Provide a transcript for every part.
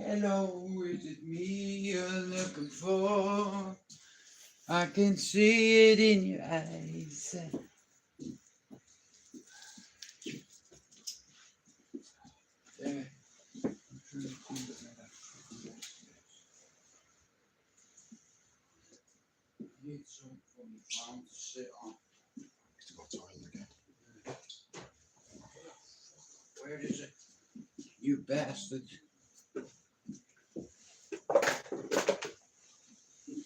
Hello, is it me you're looking for? I can see it in your eyes. There. Need some funny ground to sit on. It's got time again. Where is it? You bastard.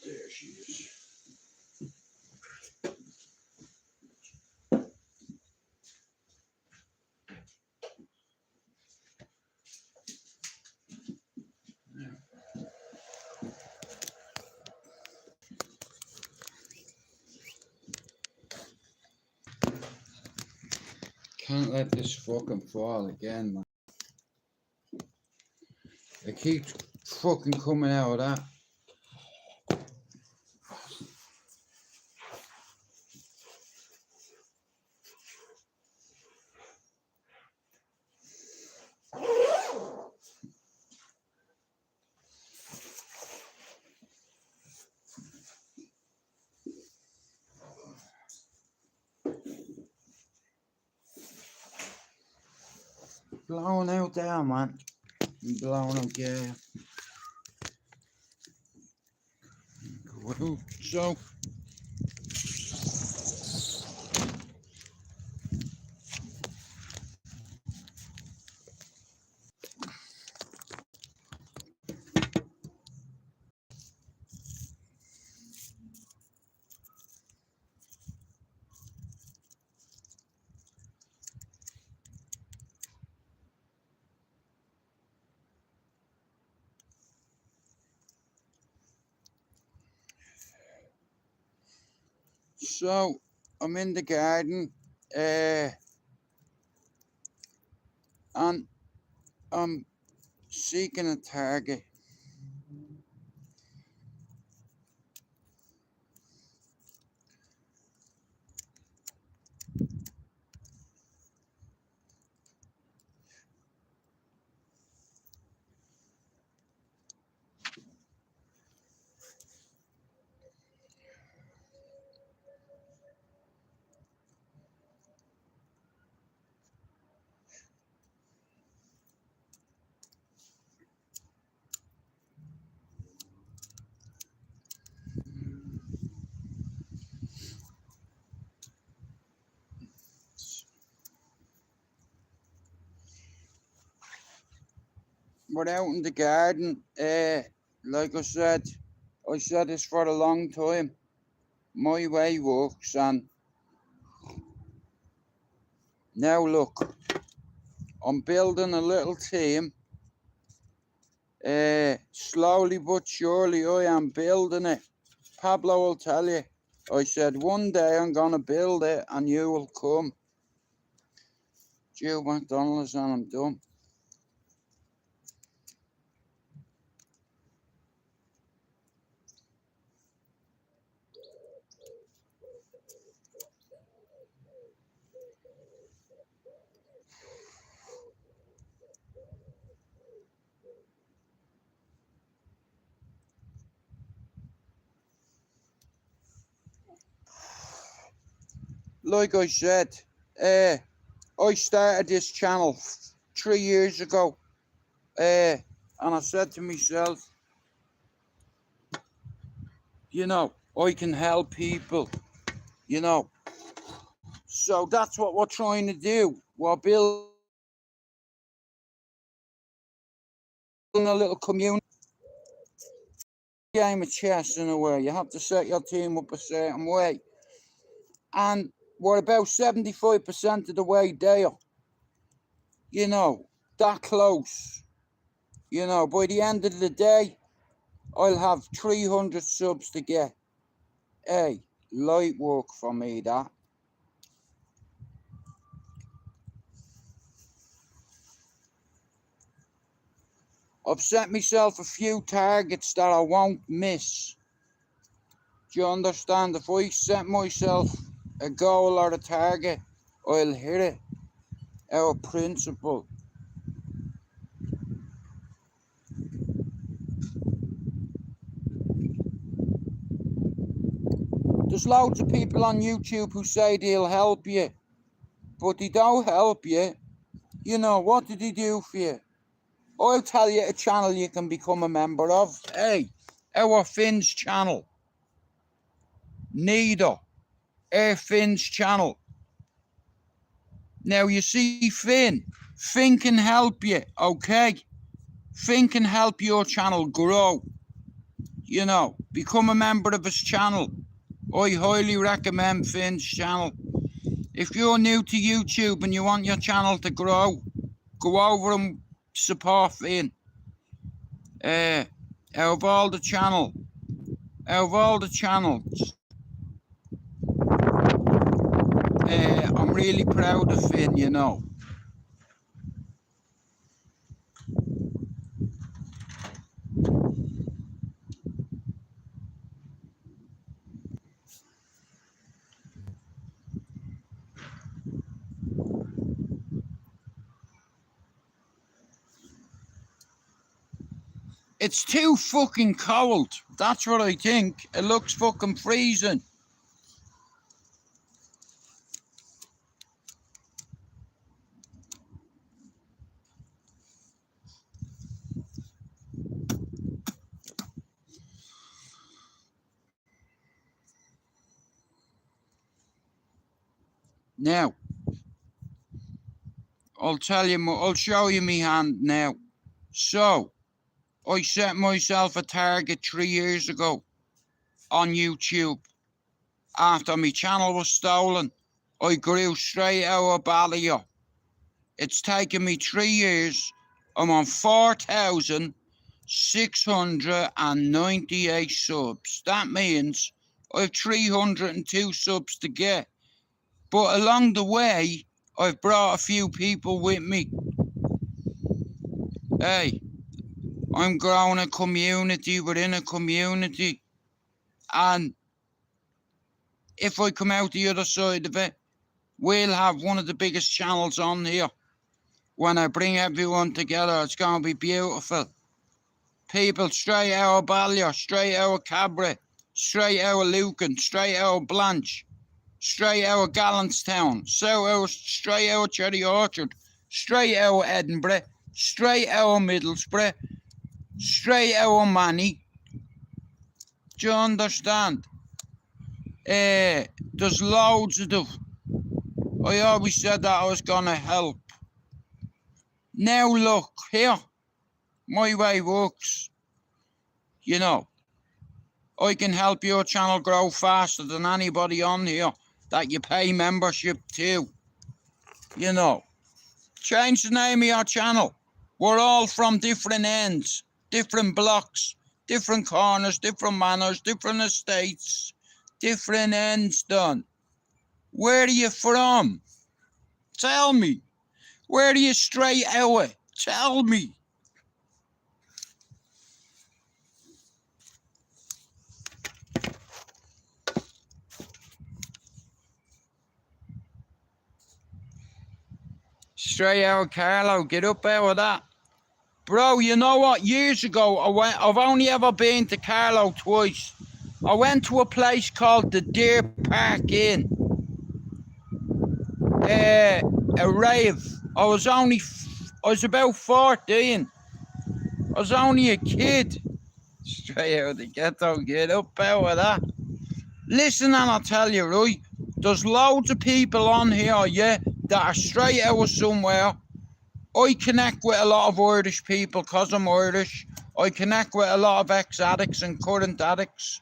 There she is. Can't let this fucking fall again, man. It keeps fucking coming out of that. Blowing out there, man. Blowing out, yeah. Go out, so. So, I'm in the garden, and I'm seeking a target. We're out in the garden, like I said this for a long time. My way works, and now look, I'm building a little team. Slowly but surely I am building it. Pablo will tell you. I said one day I'm gonna build it and you will come. Jill McDonald's and I'm done. Like I said, I started this channel 3 years ago, and I said to myself, you know, I can help people, you know. So that's what we're trying to do. We're building a little community. Game of chess in a way. You have to set your team up a certain way. And we're about 75% of the way there. You know, that close. You know, by the end of the day, I'll have 300 subs to get. Hey, light work for me, that. I've set myself a few targets that I won't miss. Do you understand? If I set myself a goal or a target, I'll hit it. Our principle. there's loads of people on YouTube who say they'll help you, but they don't help you. You know, what did they do for you? I'll tell you a channel you can become a member of. Hey, our Finn's channel. Neither. Our Finn's channel. Now, you see, Finn can help you, okay? Finn can help your channel grow. You know, become a member of his channel. I highly recommend Finn's channel. If you're new to YouTube and you want your channel to grow, go over and support Finn. Out of all the channels, I'm really proud of Finn, you know. It's too fucking cold. That's what I think. It looks fucking freezing. Now, I'll show you my hand now. So, I set myself a target 3 years ago on YouTube. After my channel was stolen, I grew STRAIGHTOUTTABALLYER. It's taken me 3 years. I'm on 4,698 subs. That means I've 302 subs to get. But along the way, I've brought a few people with me. Hey, I'm growing a community within a community. And if I come out the other side of it, we'll have one of the biggest channels on here. When I bring everyone together, it's going to be beautiful. People, STRAIGHTOUTTABALLYER, STRAIGHTOUTTACABRA, STRAIGHTOUTTALUCAN, STRAIGHTOUTTABLANCHE, STRAIGHTOUTTGALLANTSTOWN, STRAIGHTOUTCHERRY ORCHARD, STRAIGHTOUTEdinburgh, STRAIGHTOUTMiddlesbrough, STRAIGHTOUTManny. Do you understand? There's loads of them. I always said that I was going to help. Now look, here, my way works. You know, I can help your channel grow faster than anybody on here that you pay membership to. You know, change the name of your channel. We're all from different ends, different blocks, different corners, different manors, different estates, different ends done. Where are you from? Tell me. Where are you straight out? Tell me. Straight out, Carlo. Get up out of that. Bro, you know what? Years ago, I've only ever been to Carlo twice. I went to a place called the Deer Park Inn. A rave. I was about 14. I was only a kid. Straight out of the ghetto, get up out of that. Listen, and I'll tell you, right? There's loads of people on here, yeah, that are straight out of somewhere. I connect with a lot of Irish people because I'm Irish. I connect with a lot of ex-addicts and current addicts.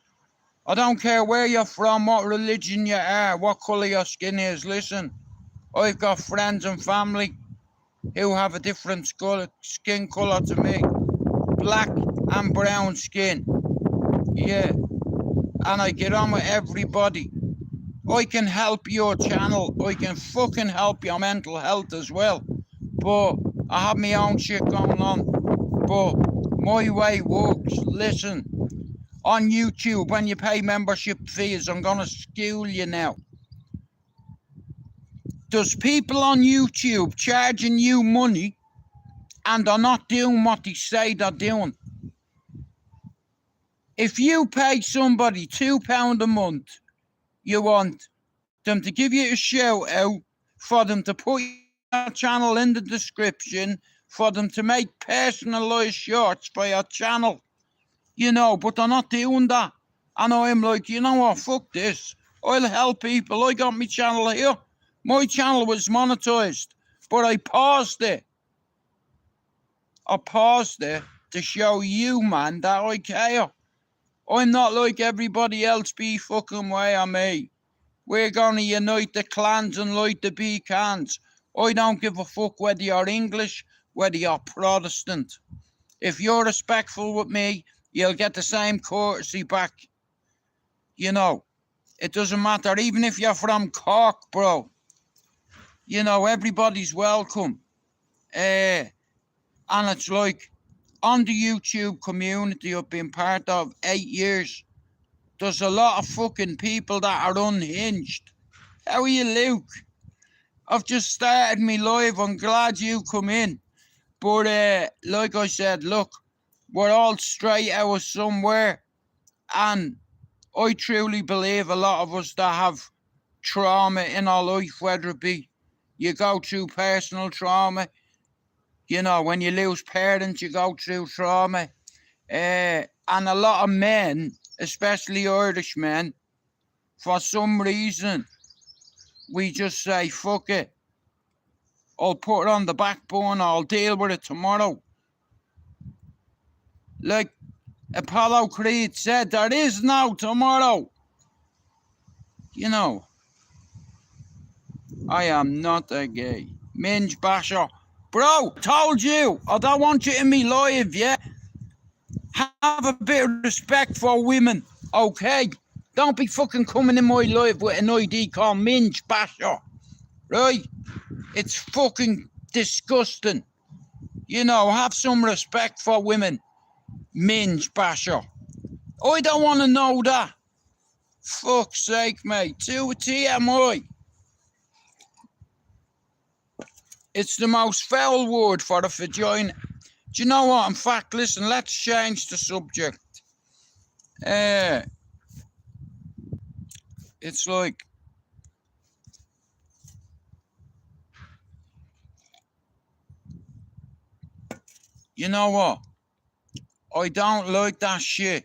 I don't care where you're from, what religion you are, what colour your skin is. Listen, I've got friends and family who have a different skin colour to me. Black and brown skin. Yeah. And I get on with everybody. I can help your channel. I can fucking help your mental health as well. But I have my own shit going on. But my way works. Listen, on YouTube, when you pay membership fees, I'm going to school you now. There's people on YouTube charging you money and they're not doing what they say they're doing. If you pay somebody £2 a month You want them to give you a shout out, for them to put your channel in the description, for them to make personalised shorts for your channel. You know, but they're not doing that. And I'm like, you know what, fuck this. I'll help people. I got my channel here. My channel was monetized, but I paused it. I paused it to show you, man, that I care. I'm not like everybody else be fucking way on me. We're going to unite the clans and light the beacons. I don't give a fuck whether you're English, whether you're Protestant. If you're respectful with me, you'll get the same courtesy back. You know, it doesn't matter, even if you're from Cork, bro. You know, everybody's welcome. And it's like, on the YouTube community I've been part of 8 years, there's a lot of fucking people that are unhinged. How are you, Luke? I've just started me live. I'm glad you come in. But like I said, look, we're all straight out of somewhere. And I truly believe a lot of us that have trauma in our life, whether it be you go through personal trauma, you know, when you lose parents, you go through trauma. And a lot of men, especially Irish men, for some reason, we just say, fuck it. I'll put it on the back burner. I'll deal with it tomorrow. Like Apollo Creed said, there is no tomorrow. You know, I am not a gay minge basher. Bro, told you, I don't want you in me live, yeah? Have a bit of respect for women, okay? Don't be fucking coming in my live with an ID called minge basher, right? It's fucking disgusting. You know, have some respect for women, minge basher. I don't want to know that. Fuck's sake, mate. To a TMI. It's the most foul word for a vagina. Do you know what? In fact, listen, let's change the subject. It's like, you know what? I don't like that shit.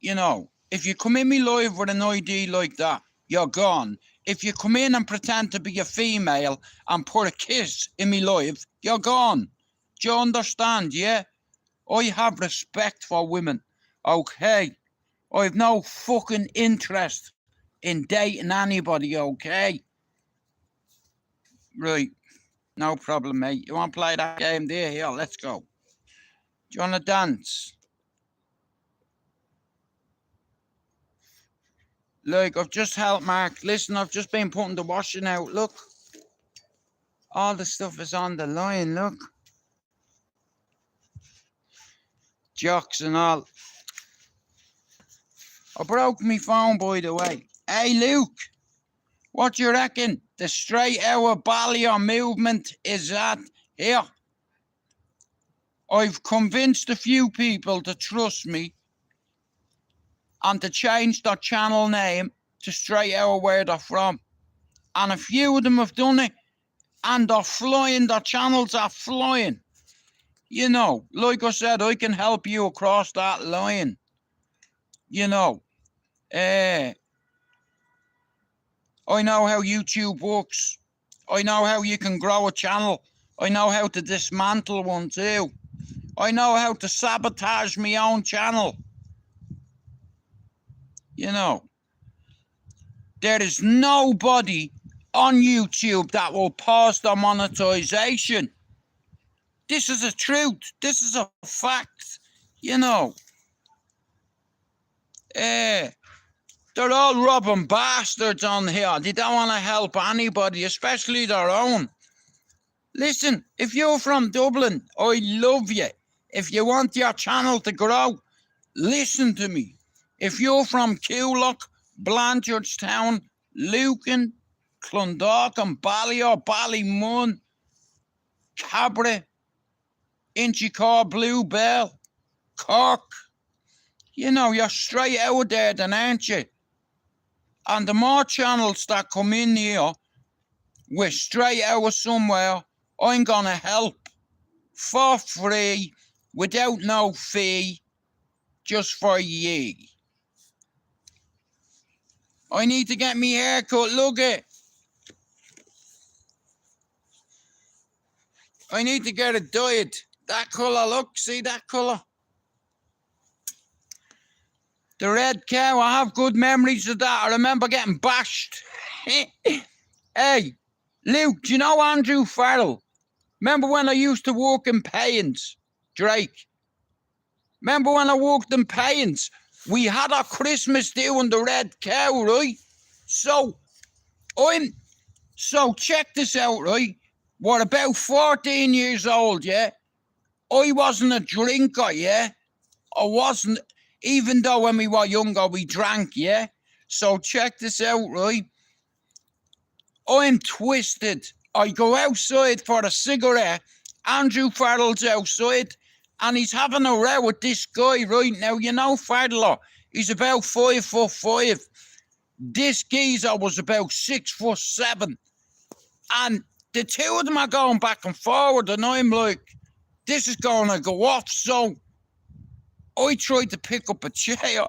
You know, if you come in me live with an ID like that, you're gone. If you come in and pretend to be a female and put a kiss in me live, you're gone. Do you understand, yeah? I have respect for women, okay? I have no fucking interest in dating anybody, okay? Right, no problem, mate. You want to play that game there? Here, let's go. Do you want to dance? Like, I've just helped Mark. Listen, I've just been putting the washing out. Look. All the stuff is on the line, look. Jocks and all. I broke my phone, by the way. Hey, Luke. What do you reckon? The STRAIGHTOUTTABALLYER movement is at here. I've convinced a few people to trust me and to change their channel name to Straight Out where they're from. And a few of them have done it, and they're flying, their channels are flying. You know, like I said, I can help you across that line. You know, I know how YouTube works. I know how you can grow a channel. I know how to dismantle one too. I know how to sabotage my own channel. You know, there is nobody on YouTube that will pause their monetization. This is a truth. This is a fact. You know, they're all robbing bastards on here. They don't want to help anybody, especially their own. Listen, if you're from Dublin, I love you. If you want your channel to grow, listen to me. If you're from Coolock, Blanchardstown, Lucan, Clondalkin, Ballyer, Ballymun, Cabra, Inchicore, Bluebell, Cork, you know, you're straight out there then, aren't you? And the more channels that come in here with Straight Out of Somewhere, I'm going to help for free, without no fee, just for ye. I need to get me hair cut, look it. I need to get it dyed. That colour, look, see that colour? The red cow, I have good memories of that. I remember getting bashed. Hey, Luke, do you know Andrew Farrell? Remember when I used to work in Paynes, Drake? Remember when I worked in Paynes? We had our Christmas doing the red cow, right? So check this out, right? We're about 14 years old, yeah? I wasn't a drinker, yeah? I wasn't, even though when we were younger, we drank, yeah? So check this out, right? I'm twisted. I go outside for a cigarette. Andrew Farrell's outside, and he's having a row with this guy right now. You know Farrell, he's about 5'5". This geezer was about 6'7". And the two of them are going back and forward, and I'm like, this is going to go off. So I tried to pick up a chair,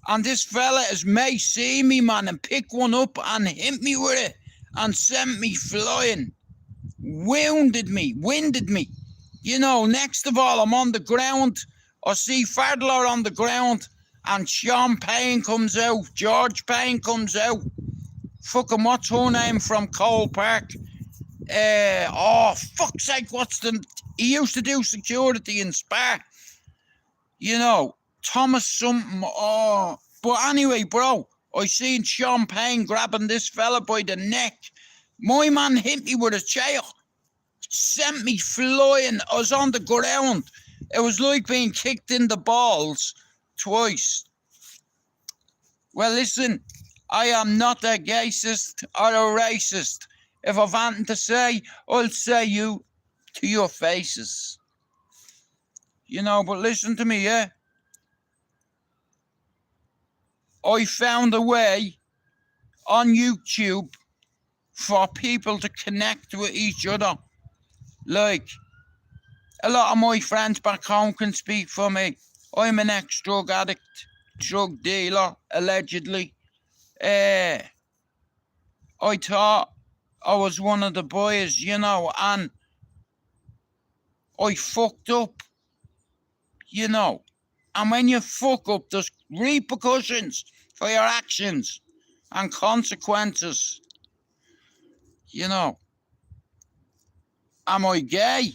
and this fella is may see me, man, and pick one up and hit me with it and sent me flying. Winded me. You know, next of all, I'm on the ground. I see Fadler on the ground, and Sean Payne comes out. George Payne comes out. Fucking what's her name from Cole Park? Oh, fuck's sake, he used to do security in Spa. You know, Thomas something. Oh, but anyway, bro, I seen Sean Payne grabbing this fella by the neck. My man hit me with a chair, sent me flying. I was on the ground. It was like being kicked in the balls twice. Well, listen, I am not a gayist or a racist. If I've anything to say, I'll say you to your faces. You know, but listen to me, yeah? I found a way on YouTube for people to connect with each other. Like, a lot of my friends back home can speak for me. I'm an ex-drug addict, drug dealer, allegedly. I thought I was one of the boys, you know, and I fucked up, you know. And when you fuck up, there's repercussions for your actions and consequences. You know. Am I gay?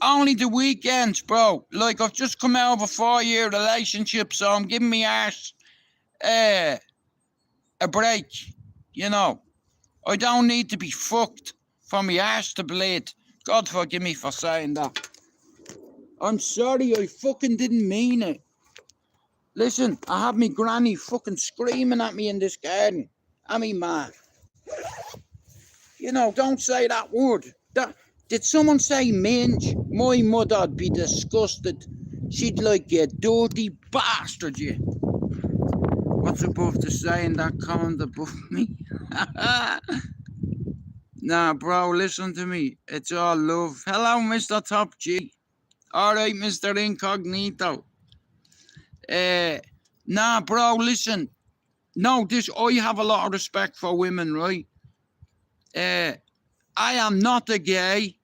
Only the weekends, bro. Like, I've just come out of a 4-year relationship, so I'm giving me arse a break, you know. I don't need to be fucked for me arse to bleed. God forgive me for saying that. I'm sorry, I fucking didn't mean it. Listen, I have me granny fucking screaming at me in this garden. I mean, man. You know, don't say that word. Did someone say minge? My mother'd be disgusted. She'd like, you dirty bastard, you. What's above the saying that comment above me? Nah, bro, listen to me. It's all love. Hello, Mr. Top G. Alright, Mr. Incognito. Nah, bro, listen. No, I have a lot of respect for women, right? I am not a gay.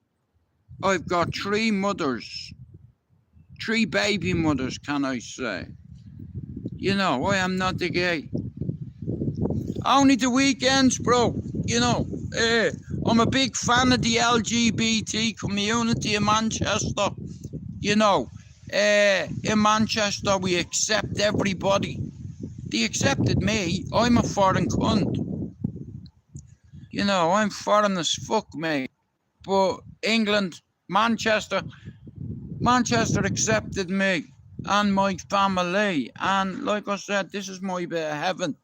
I've got 3 mothers. 3 baby mothers, can I say? You know, I am not a gay. Only the weekends, bro. You know, I'm a big fan of the LGBT community in Manchester. You know, in Manchester, we accept everybody. They accepted me. I'm a foreign cunt. You know, I'm foreign as fuck, mate. But England, Manchester accepted me and my family. And like I said, this is my bit of heaven.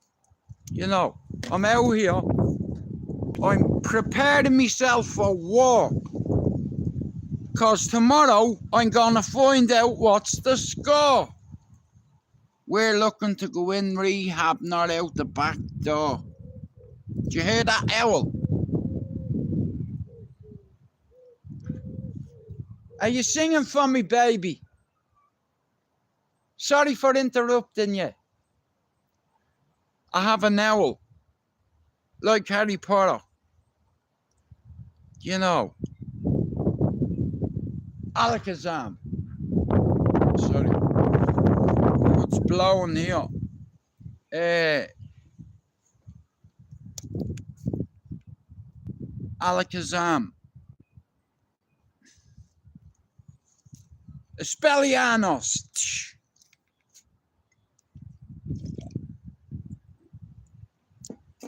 You know, I'm out here. I'm preparing myself for war. Because tomorrow, I'm going to find out what's the score. We're looking to go in rehab, not out the back door. Do you hear that owl? Are you singing for me, baby? Sorry for interrupting you. I have an owl. Like Harry Potter. You know. Alakazam. Sorry. Oh, it's blowing here. Alakazam. Espellianos.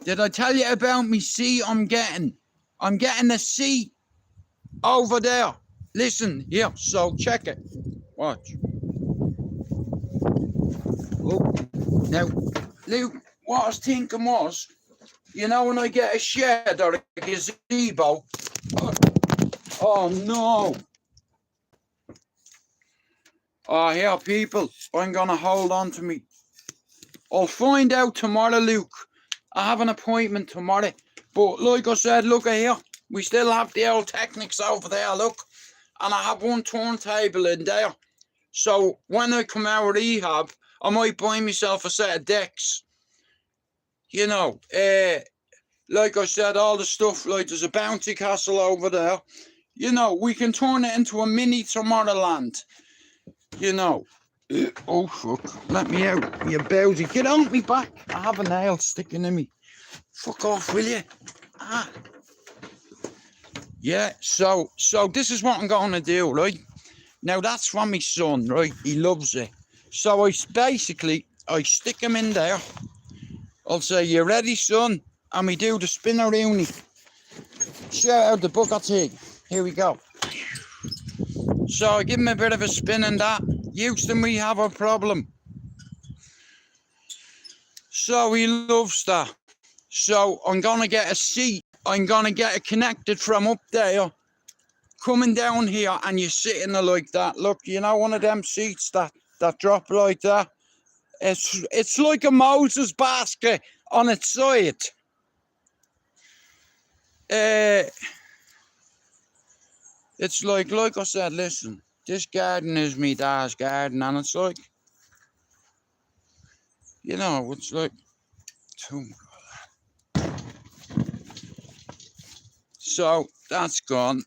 Did I tell you about me seat I'm getting? I'm getting a seat over there. Listen, here, so check it. Watch. Oh, now, Luke, what I was thinking was, you know when I get a shed or a gazebo? Oh no. Oh, here, people, I'm going to hold on to me. I'll find out tomorrow, Luke. I have an appointment tomorrow. But like I said, look at here. We still have the old Technics over there, look. And I have one turntable in there. So when I come out of rehab, I might buy myself a set of decks. You know, like I said, all the stuff, like there's a bouncy castle over there. You know, we can turn it into a mini Tomorrowland. You know. Oh, fuck. Let me out, you bowsy. Get on me back. I have a nail sticking in me. Fuck off, will you? Ah. Yeah, so this is what I'm going to do, right? Now, that's from my son, right? He loves it. So I stick him in there. I'll say, you ready, son? And we do the spin-a-rooney. Shout out the bucket thing. Here we go. So I give him a bit of a spin and that. Houston, we have a problem. So he loves that. So I'm going to get a seat. I'm going to get it connected from up there. Coming down here and you're sitting there like that. Look, you know one of them seats that drop like that? It's like a Moses basket on its side. It's like I said, listen, this garden is me dad's garden, and it's like, you know, it's like, so that's gone.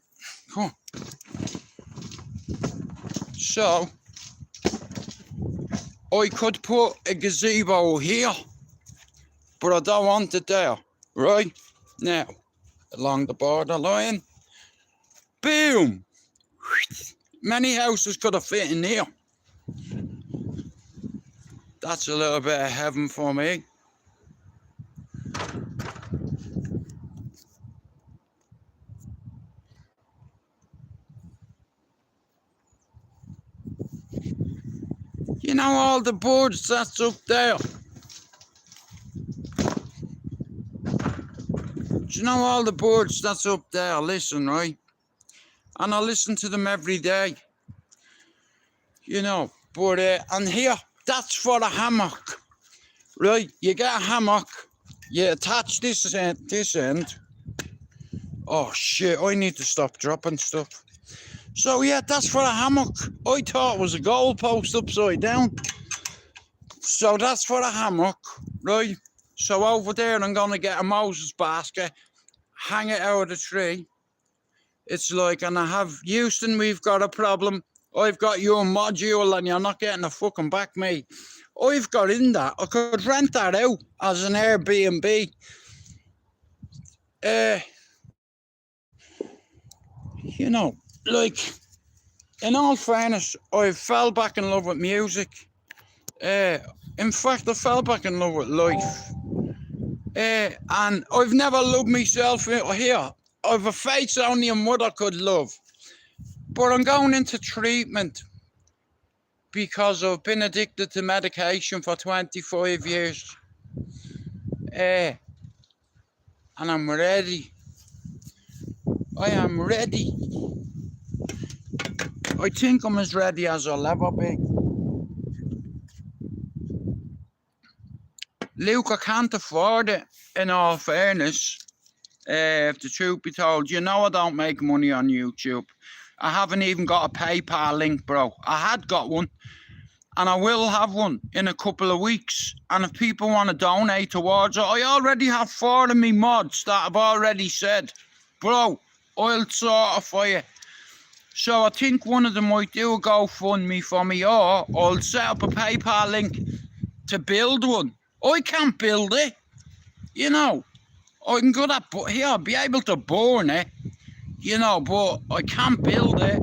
Come on. So I could put a gazebo here, but I don't want it there, right? Now, along the borderline, boom! Many houses could have fit in here. That's a little bit of heaven for me. You know all the birds that's up there? Do you know all the birds that's up there? Listen, right? And I listen to them every day. You know, but, and here, that's for a hammock. Right? You get a hammock, you attach this end. Oh shit, I need to stop dropping stuff. So yeah, that's for a hammock. I thought it was a goalpost upside down. So that's for a hammock, right? So over there, I'm going to get a Moses basket, hang it out of the tree. It's like, and I have, Houston, we've got a problem. I've got your module and you're not getting a fucking back, mate. I've got in that. I could rent that out as an Airbnb. You know, like, in all fairness, I fell back in love with music. In fact, I fell back in love with life. And I've never loved myself here. I've a face only a mother could love. But I'm going into treatment because I've been addicted to medication for 25 years. And I'm ready. I am ready. I think I'm as ready as I'll ever be. Luke, I can't afford it, in all fairness. If the truth be told, you know I don't make money on YouTube. I haven't even got a PayPal link, bro. I had got one, and I will have one in a couple of weeks. And if people want to donate towards it, I already have 4 of me mods that I've already said, bro, I'll sort it for you. So I think one of them might do a GoFundMe for me, or I'll set up a PayPal link to build one. I can't build it, you know. I can go that, but here I'll be able to burn it, you know, but I can't build it.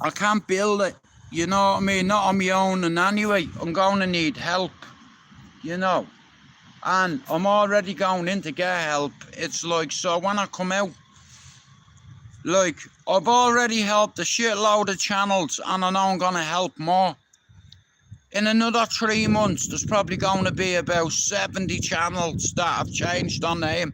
I can't build it, you know what I mean? Not on my own, and anyway, I'm going to need help, you know. And I'm already going in to get help. It's like, so when I come out, like, I've already helped a shitload of channels, and I know I'm going to help more. In another 3 months, there's probably going to be about 70 channels that have changed their name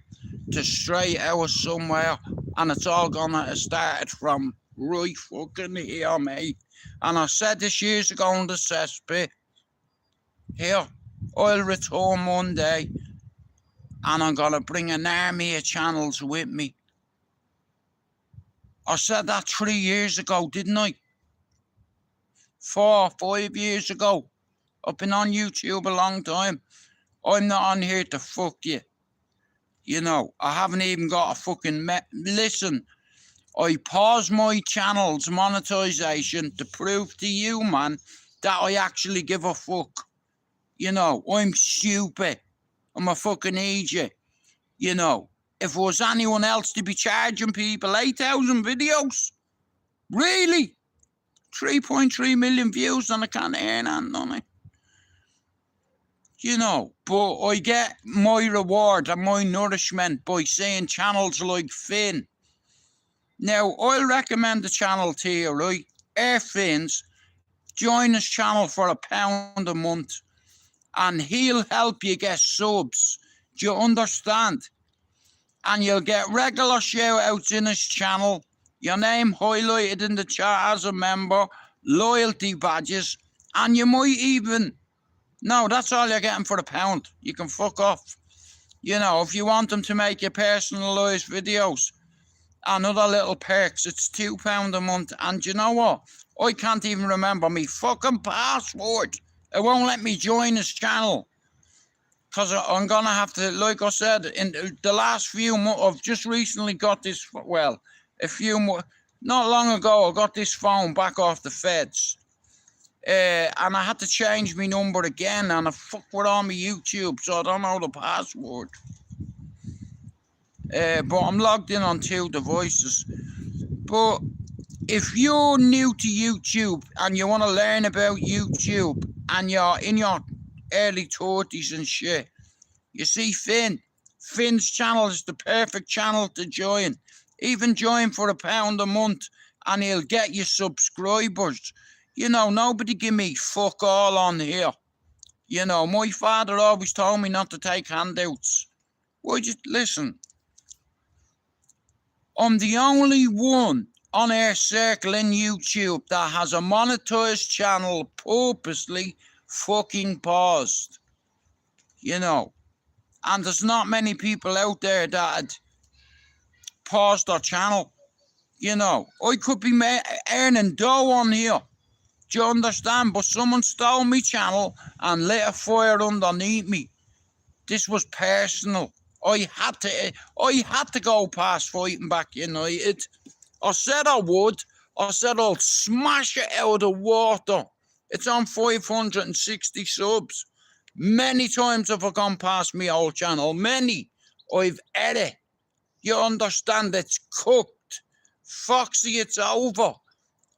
to Straight Out somewhere, and it's all going to have started from right fucking here, mate. And I said this years ago on the cesspit, here, I'll return one day, and I'm going to bring an army of channels with me. I said that 3 years ago, didn't I? 4 or 5 years ago. I've been on YouTube a long time. I'm not on here to fuck you. You know, I haven't even got a fucking... Listen, I paused my channel's monetization to prove to you, man, that I actually give a fuck. You know, I'm stupid. I'm a fucking idiot. You know, if it was anyone else to be charging people 8,000 videos, really? 3.3 million views and I can't earn that money. You know, but I get my reward and my nourishment by seeing channels like Finn. Now, I'll recommend the channel to you, right? Air Finn's. Join his channel for £1 a month, and he'll help you get subs. Do you understand? And you'll get regular shout-outs in his channel, your name highlighted in the chat as a member, loyalty badges, and you might even... No, that's all you're getting for £1. You can fuck off. You know, if you want them to make your personalised videos and other little perks, it's £2 a month. And you know what? I can't even remember me fucking password. It won't let me join his channel. Because I'm going to have to, like I said, in the last few months, I've just recently got this, well, not long ago, I got this phone back off the feds. And I had to change my number again, and I fucked with all my YouTube, so I don't know the password. But I'm logged in on 2 devices. But if you're new to YouTube and you want to learn about YouTube and you're in your early 30s and shit, you see Finn's channel is the perfect channel to join. Even join for £1 a month and he'll get you subscribers. You know, nobody give me fuck all on here. You know, my father always told me not to take handouts. Why, just listen. I'm the only one on our circle in YouTube that has a monetized channel purposely fucking paused. You know, and there's not many people out there that pause their channel. You know, I could be earning dough on here. Do you understand? But someone stole my channel and lit a fire underneath me. This was personal. I had to go past Fighting Back United. I said I would. I said I'll smash it out of the water. It's on 560 subs. Many times have I gone past my old channel. Many. I've ate it. You understand? It's cooked. Foxy, it's over.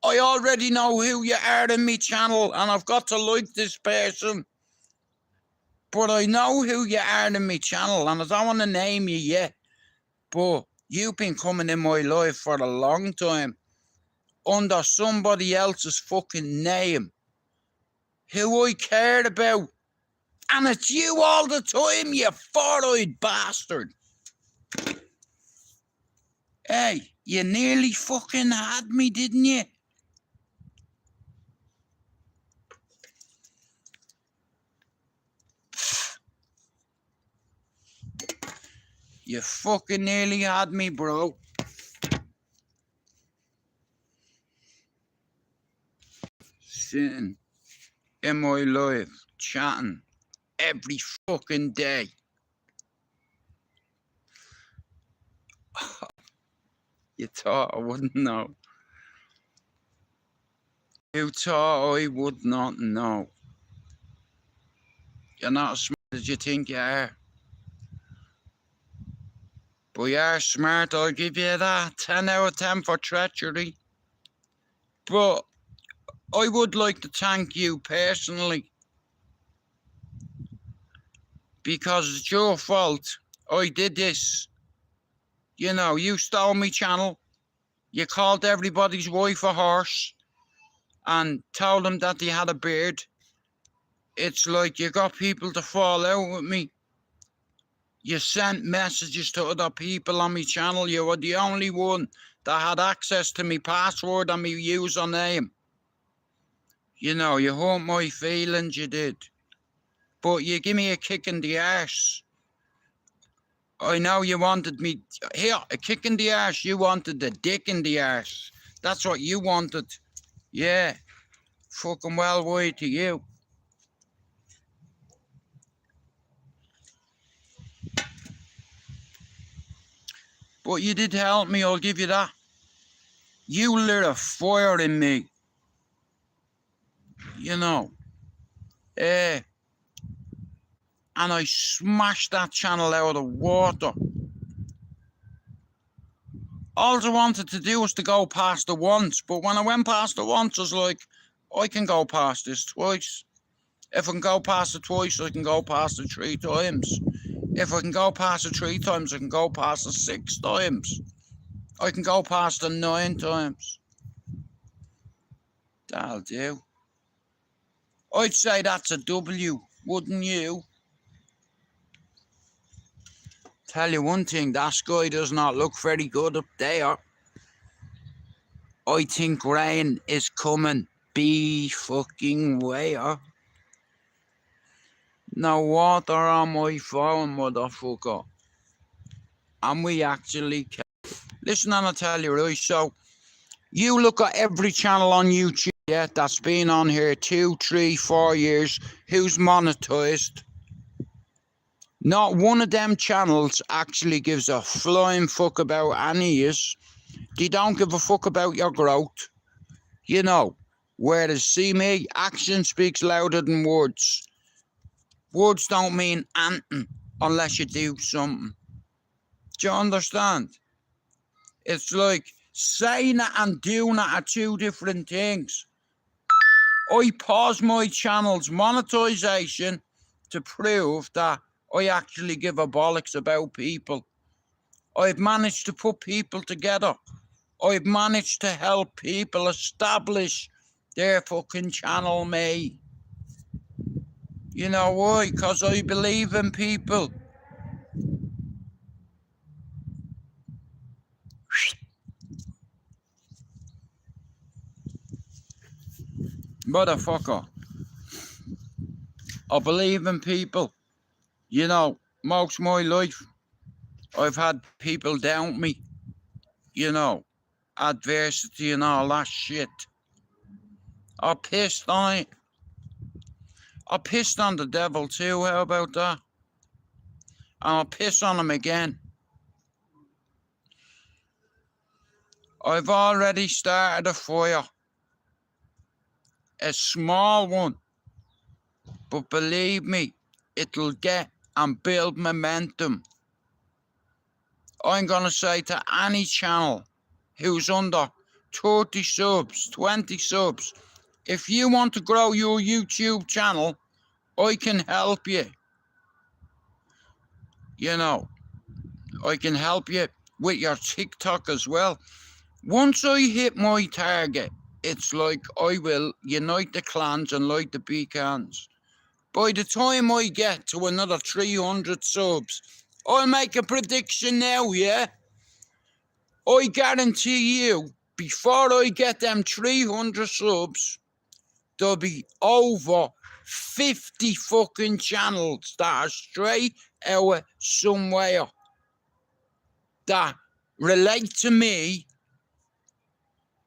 I already know who you are in my channel, and I've got to like this person. But I know who you are in my channel, and I don't want to name you yet. But you've been coming in my life for a long time under somebody else's fucking name who I cared about. And it's you all the time, you four-eyed bastard. Hey, you nearly fucking had me, didn't you? You fucking nearly had me, bro. Sitting in my life, chatting every fucking day. You thought I wouldn't know. You thought I would not know. You're not as smart as you think you are. But you are smart, I'll give you that. 10 out of 10 for treachery. But I would like to thank you personally. Because it's your fault. I did this. You know, you stole my channel. You called everybody's wife a horse. And told them that they had a beard. It's like you got people to fall out with me. You sent messages to other people on my channel. You were the only one that had access to my password and my username. You know, you hurt my feelings, you did. But you give me a kick in the arse. I know you wanted me... Here, a kick in the arse. You wanted a dick in the arse. That's what you wanted. Yeah. Fucking well way to you. But you did help me, I'll give you that. You lit a fire in me. You know. And I smashed that channel out of the water. All I wanted to do was to go past it once. But when I went past it once, I was like, I can go past this twice. If I can go past it twice, I can go past it 3 times. If I can go past it 3 times, I can go past it 6 times. I can go past it 9 times. That'll do. I'd say that's a W, wouldn't you? Tell you one thing, that sky does not look very good up there. I think rain is coming. Be fucking where? No water on my phone, motherfucker. And we actually can. Listen, and I tell you, right, so you look at every channel on YouTube, yeah, that's been on here 2, 3, 4 years, who's monetized. Not one of them channels actually gives a flying fuck about any of us. They don't give a fuck about your growth. You know, whereas see me, action speaks louder than words. Words don't mean anything unless you do something. Do you understand? It's like saying it and doing it are 2 different things. I paused my channel's monetization to prove that I actually give a bollocks about people. I've managed to put people together. I've managed to help people establish their fucking channel, mate. You know why? Because I believe in people. Motherfucker. I believe in people. You know, most of my life, I've had people doubt me. You know, adversity and all that shit. I pissed on it. I pissed on the devil too, how about that? And I'll piss on him again. I've already started a fire. A small one. But believe me, it'll get and build momentum. I'm going to say to any channel who's under 30 subs, 20 subs, if you want to grow your YouTube channel, I can help you. You know, I can help you with your TikTok as well. Once I hit my target, it's like I will unite the clans and light the beacons. By the time I get to another 300 subs, I'll make a prediction now, yeah? I guarantee you, before I get them 300 subs, there'll be over 50 fucking channels that are straight out somewhere. that relate to me.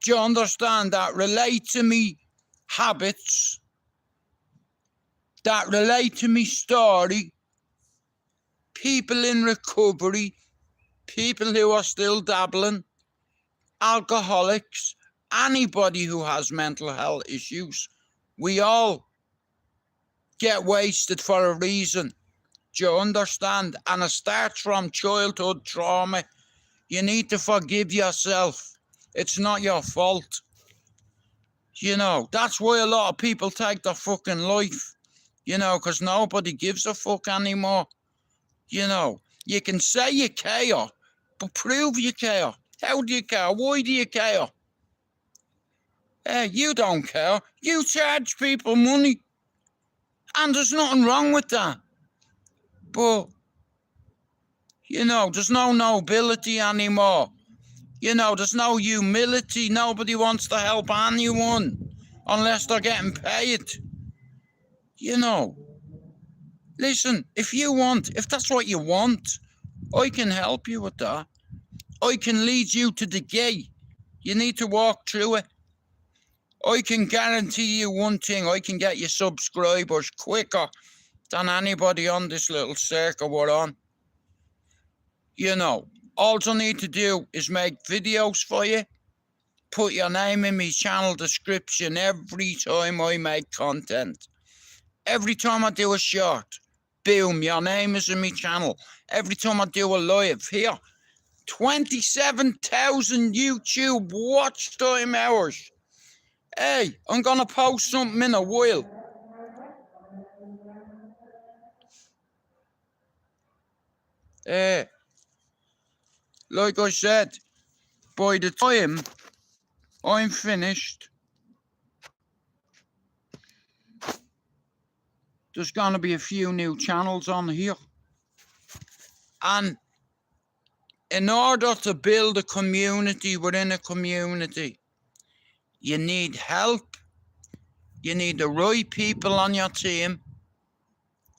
Do you understand? That relate to me habits, that relate to me story, people in recovery, people who are still dabbling, alcoholics, anybody who has mental health issues. We all get wasted for a reason. Do you understand? And it starts from childhood trauma. You need to forgive yourself. It's not your fault. You know, that's why a lot of people take their fucking life. You know, because nobody gives a fuck anymore. You know, you can say you care, but prove you care. How do you care? Why do you care? You don't care. You charge people money. And there's nothing wrong with that. But, you know, there's no nobility anymore. You know, there's no humility. Nobody wants to help anyone unless they're getting paid. You know, listen, if that's what you want, I can help you with that. I can lead you to the gate. You need to walk through it. I can guarantee you one thing. I can get you subscribers quicker than anybody on this little circle we're on. You know, all I need to do is make videos for you. Put your name in my channel description every time I make content. Every time I do a short, boom, your name is in my channel. Every time I do a live, here, 27,000 YouTube watch time hours. Hey, I'm gonna post something in a while. Like I said, by the time I'm finished, there's gonna be a few new channels on here. And in order to build a community within a community, you need help. You need the right people on your team.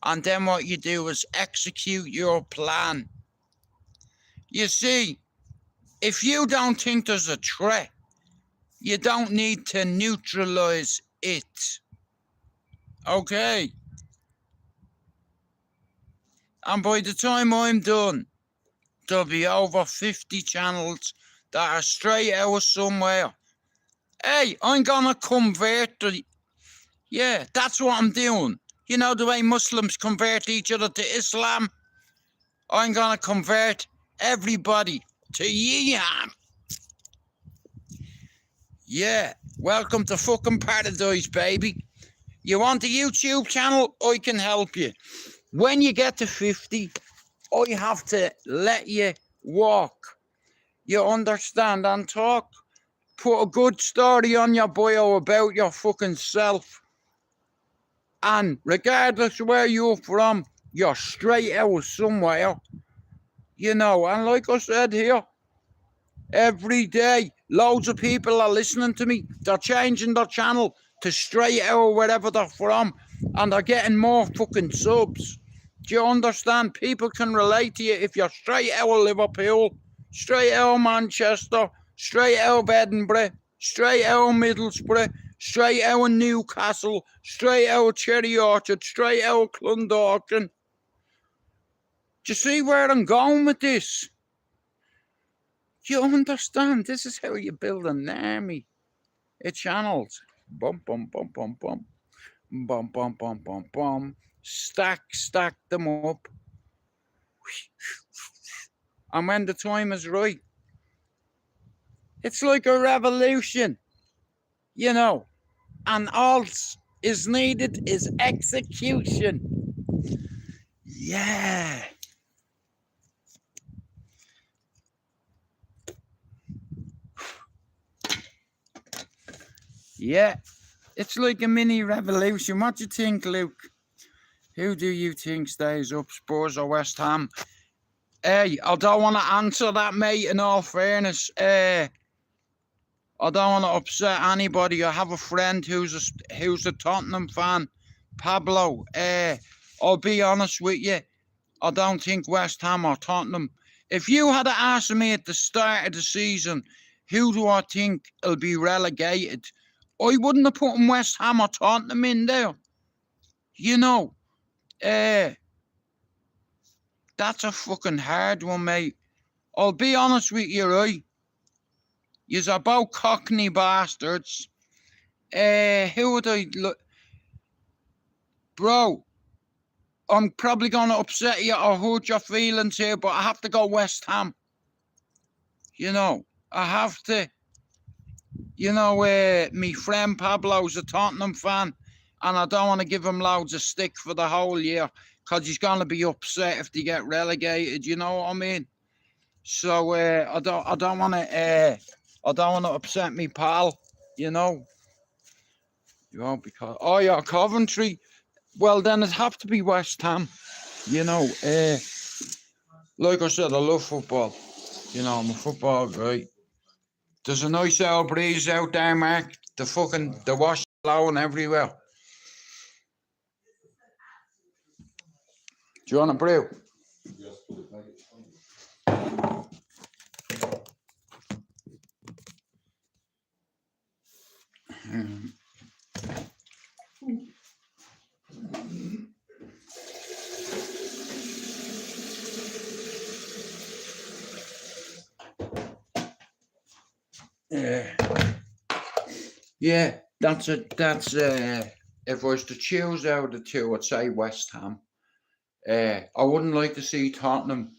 And then what you do is execute your plan. You see, if you don't think there's a threat, you don't need to neutralize it. Okay? And by the time I'm done, there'll be over 50 channels that are straight out of somewhere. Hey, I'm gonna convert yeah, that's what I'm doing. You know the way Muslims convert each other to Islam? I'm gonna convert everybody to Yam. Yeah, welcome to fucking paradise, baby. You want a YouTube channel? I can help you. When you get to 50, I have to let you walk. You understand? And talk. Put a good story on your bio about your fucking self. And regardless of where you're from, you're straight out somewhere. You know, and like I said here, every day, loads of people are listening to me. They're changing their channel to straight out wherever they're from. And they're getting more fucking subs. Do you understand? People can relate to you if you're straight out of Liverpool, straight out of Manchester, straight out of Edinburgh, straight out of Middlesbrough, straight out of Newcastle, straight out of Cherry Orchard, straight out of Clondalkin. Do you see where I'm going with this? Do you understand? This is how you build an army. It channels. Bum, bum, bum, bum, bum. Bum, bum, bum, bum, bum. Stack them up. And when the time is right, it's like a revolution, you know. And all is needed is execution. Yeah. Yeah. It's like a mini revolution. What do you think, Luke? Who do you think stays up, Spurs or West Ham? Hey, I don't want to answer that, mate, in all fairness. I don't want to upset anybody. I have a friend who's a Tottenham fan, Pablo. I'll be honest with you. I don't think West Ham or Tottenham. If you had asked me at the start of the season, who do I think will be relegated, I wouldn't have put West Ham or Tottenham in there. You know, that's a fucking hard one, mate. I'll be honest with you, right? You're about cockney bastards. Who would I look? Bro, I'm probably going to upset you or hurt your feelings here, but I have to go West Ham. You know, I have to. You know, me friend Pablo's a Tottenham fan, and I don't want to give him loads of stick for the whole year because he's going to be upset if they get relegated. You know what I mean? So I don't want to upset me pal. You know. You won't because yeah, Coventry. Well, then it'd have to be West Ham. You know, like I said, I love football. You know, I'm a football guy. There's a nice old breeze out there, Mark. The wash blowing everywhere. Do you want a brew? Yes, please, mate. Yeah, that's if I was to choose out of the two, I'd say West Ham. I wouldn't like to see Tottenham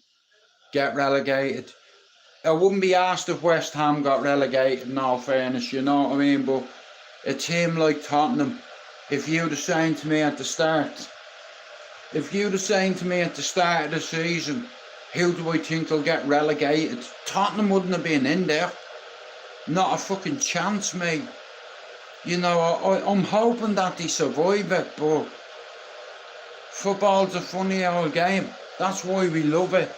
get relegated. I wouldn't be asked if West Ham got relegated, in all fairness, you know what I mean? But a team like Tottenham, if you'd have saying to me at the start of the season, who do I think will get relegated? Tottenham wouldn't have been in there. Not a fucking chance, mate. You know, I'm hoping that they survive it, but football's a funny old game. That's why we love it.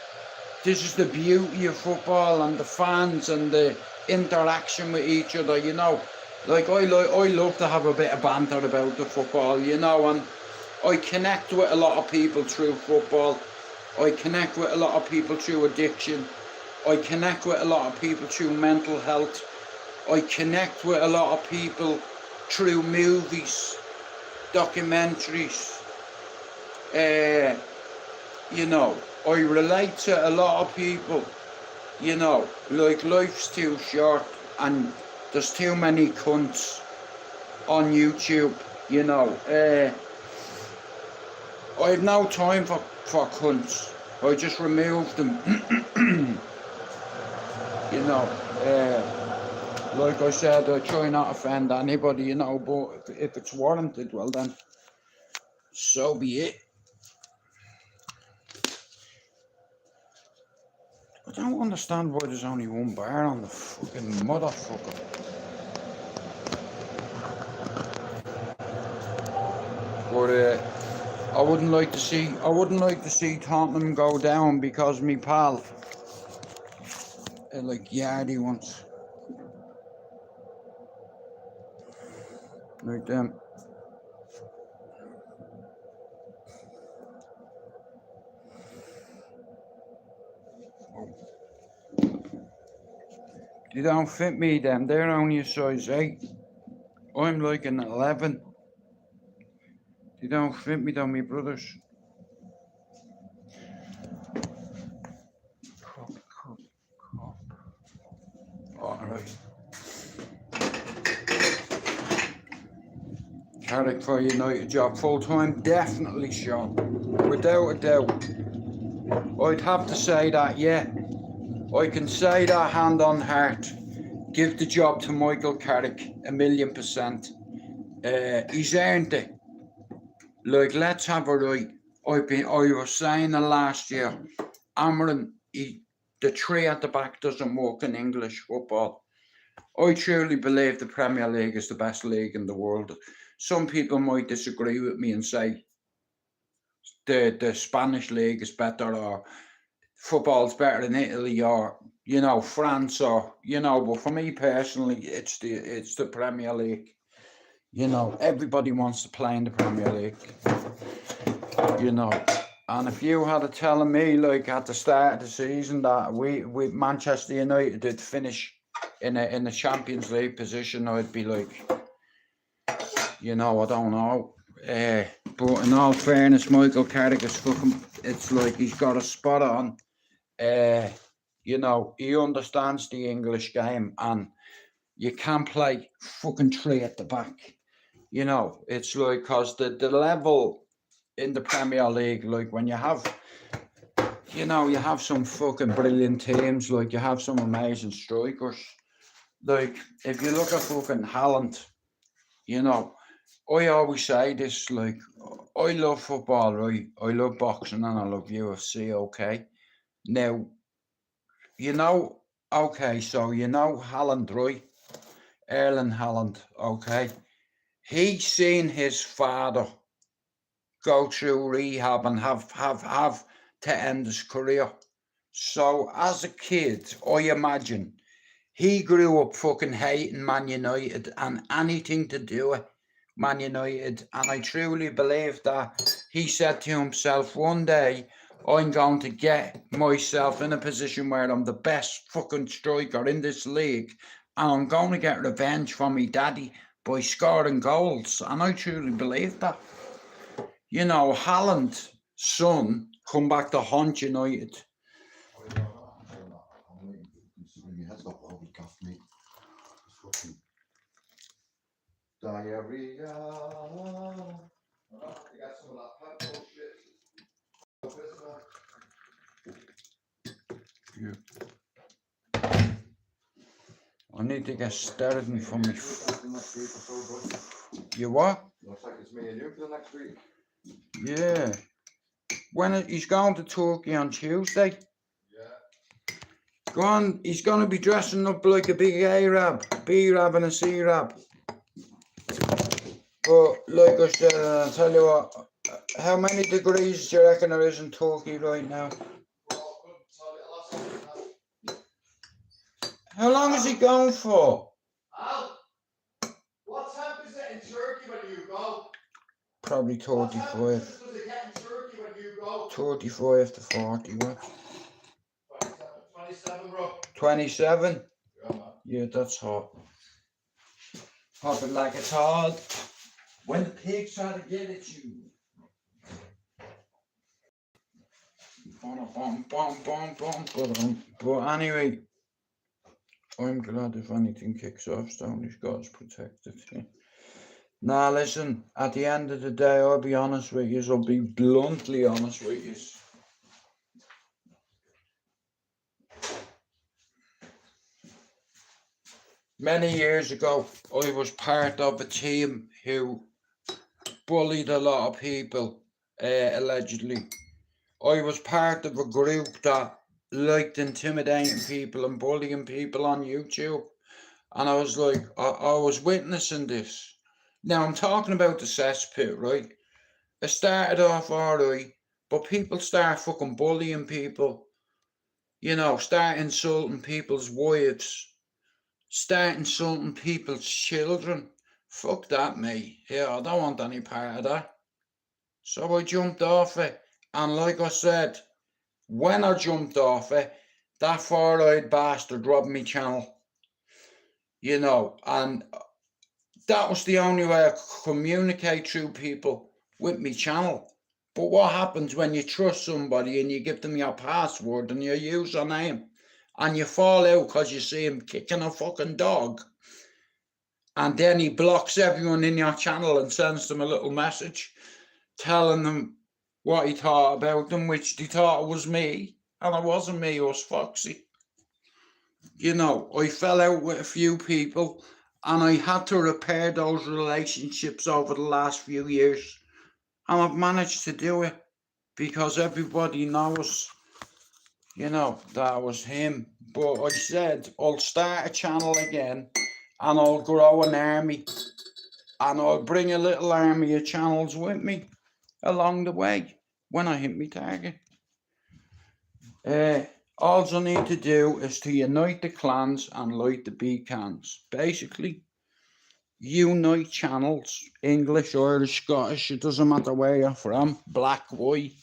This is the beauty of football and the fans and the interaction with each other, you know. Like, I love to have a bit of banter about the football, you know, and I connect with a lot of people through football. I connect with a lot of people through addiction. I connect with a lot of people through mental health. I connect with a lot of people through movies, documentaries. You know, I relate to a lot of people, you know, like life's too short and there's too many cunts on YouTube, you know. I have no time for cunts. I just remove them. You know, like I said, I try not to offend anybody, you know, but if it's warranted, well then, so be it. I don't understand why there's only one bar on the fucking motherfucker. But I wouldn't like to see Tottenham go down because me pal like Yardy once. Like them. They don't fit me, them. They're only a size 8. I'm like an 11. They don't fit me, though, me brothers. Alright. Carrick for United job full time, definitely, Sean. Without a doubt. I'd have to say that, yeah. I can say that hand on heart. Give the job to Michael Carrick 1,000,000%. He's earned it. Like, let's have a right. I was saying the last year, Amarin, the 3 at the back doesn't work in English football. I truly believe the Premier League is the best league in the world. Some people might disagree with me and say the Spanish league is better, or football's better in Italy, or, you know, France, or, you know, but for me personally, it's the Premier League. You know, everybody wants to play in the Premier League. You know, And if you had telling me, like, at the start of the season that we Manchester United did finish in a Champions League position, I'd be like, you know, I don't know. But in all fairness, Michael Carragher's fucking, it's like he's got a spot on. You know, he understands the English game, and you can't play fucking three at the back. You know, it's like, because the level in the Premier League, like when you have, you know, you have some fucking brilliant teams, like you have some amazing strikers. Like, if you look at fucking Haaland, you know, I always say this, like, I love football, right? I love boxing and I love UFC, okay? Now, you know, okay, so you know Haaland, right? Erling Haaland, okay? He's seen his father go through rehab and have to end his career. So as a kid, I imagine he grew up fucking hating Man United and anything to do with Man United. And I truly believe that he said to himself, one day I'm going to get myself in a position where I'm the best fucking striker in this league, and I'm going to get revenge from me daddy by scoring goals. And I truly believe that. You know, Haaland's son come back to haunt United. Diarrhea. Yeah. I need to get started for me. You what? Looks like it's me and you for the next week. Yeah. When he's going to Turkey on Tuesday. Yeah. Go on, he's going to be dressing up like a big A-Rab, B-Rab and a C-Rab. But like I said, I'll tell you what, how many degrees do you reckon there is in Turkey right now? How long is he going for? Al, what temp is it in Turkey when you go? Probably 35. Does it get in Turkey when you go? 35 to 40, what? 27, bro. 27? Yeah, man. Yeah, that's hot. Hopping like it's hot. When the pigs try to get at you. But anyway, I'm glad if anything kicks off, Stoney's God's protected. Now listen, at the end of the day, I'll be honest with you, I'll be bluntly honest with you. Many years ago, I was part of a team who bullied a lot of people, allegedly. I was part of a group that liked intimidating people and bullying people on YouTube. And I was like, I was witnessing this. Now, I'm talking about the cesspit, right? It started off alright, but people start fucking bullying people. You know, start insulting people's wives. Start insulting people's children. Fuck that, mate. Yeah, I don't want any part of that. So I jumped off it. And like I said, when I jumped off it, that four-eyed bastard robbed me channel. You know, and that was the only way I could communicate through people with me channel. But what happens when you trust somebody and you give them your password and your username and you fall out because you see him kicking a fucking dog, and then he blocks everyone in your channel and sends them a little message telling them what he thought about them, which they thought it was me, and it wasn't me, it was Foxy. You know, I fell out with a few people and I had to repair those relationships over the last few years, and I've managed to do it because everybody knows, you know, that was him. But I said I'll start a channel again and I'll grow an army and I'll bring a little army of channels with me along the way when I hit my target. All I need to do is to unite the clans and light the beacons. Basically, unite channels, English, Irish, Scottish, it doesn't matter where you're from, black, white,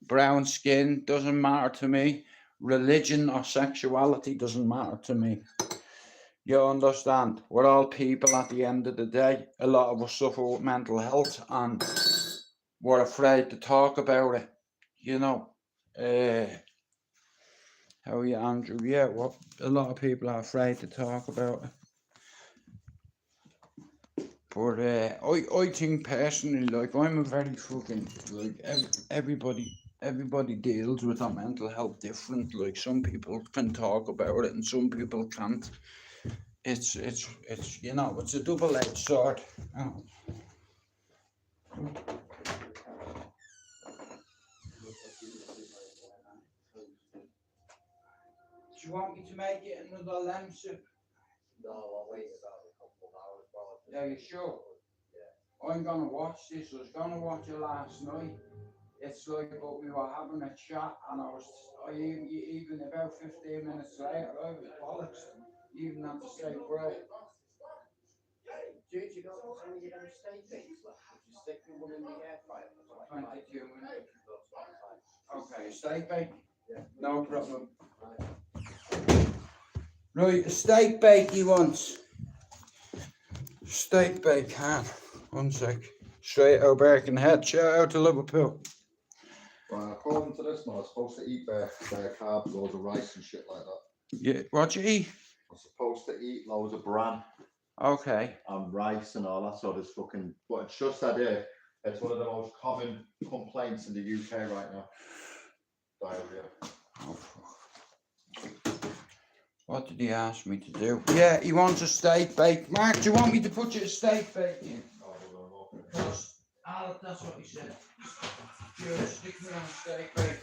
brown skin, doesn't matter to me. Religion or sexuality doesn't matter to me. You understand? We're all people at the end of the day. A lot of us suffer with mental health and we're afraid to talk about it. You know. How are you, Andrew? Yeah, well, a lot of people are afraid to talk about it. But I think personally, like, I'm a very fucking, like, everybody deals with their mental health different. Like, some people can talk about it and some people can't. It's you know, it's a double-edged sword. Oh. Do you want me to make it another lamb soup? No, I'll wait about a couple of hours while I. Are you sure? Yeah. I'm gonna watch this. I was gonna watch it last night. It's like, but we were having a chat, and I even about 15 minutes later, I was bollocks. Even had to say, bro. Dude, you got some of your steak bakes left? Would you stick them in the air fryer for 22 minutes. 25? Okay, steak bake? Yeah. No problem. Right, a steak bake he wants. Steak bake, Han. 1 sec. Straight out Birkenhead. Shout out to Liverpool. Right, according to this, man, I'm supposed to eat bare carbs, loads of rice and shit like that. Yeah, what you eat? I'm supposed to eat loads of bran Okay. and rice and all that sort of fucking. But it's just that it's one of the most common complaints in the UK right now. Diarrhea. Oh, fuck. What did he ask me to do? Yeah, he wants a steak bake. Mark, do you want me to put you a steak bake in? That's what he said. You're sticking on a steak bake.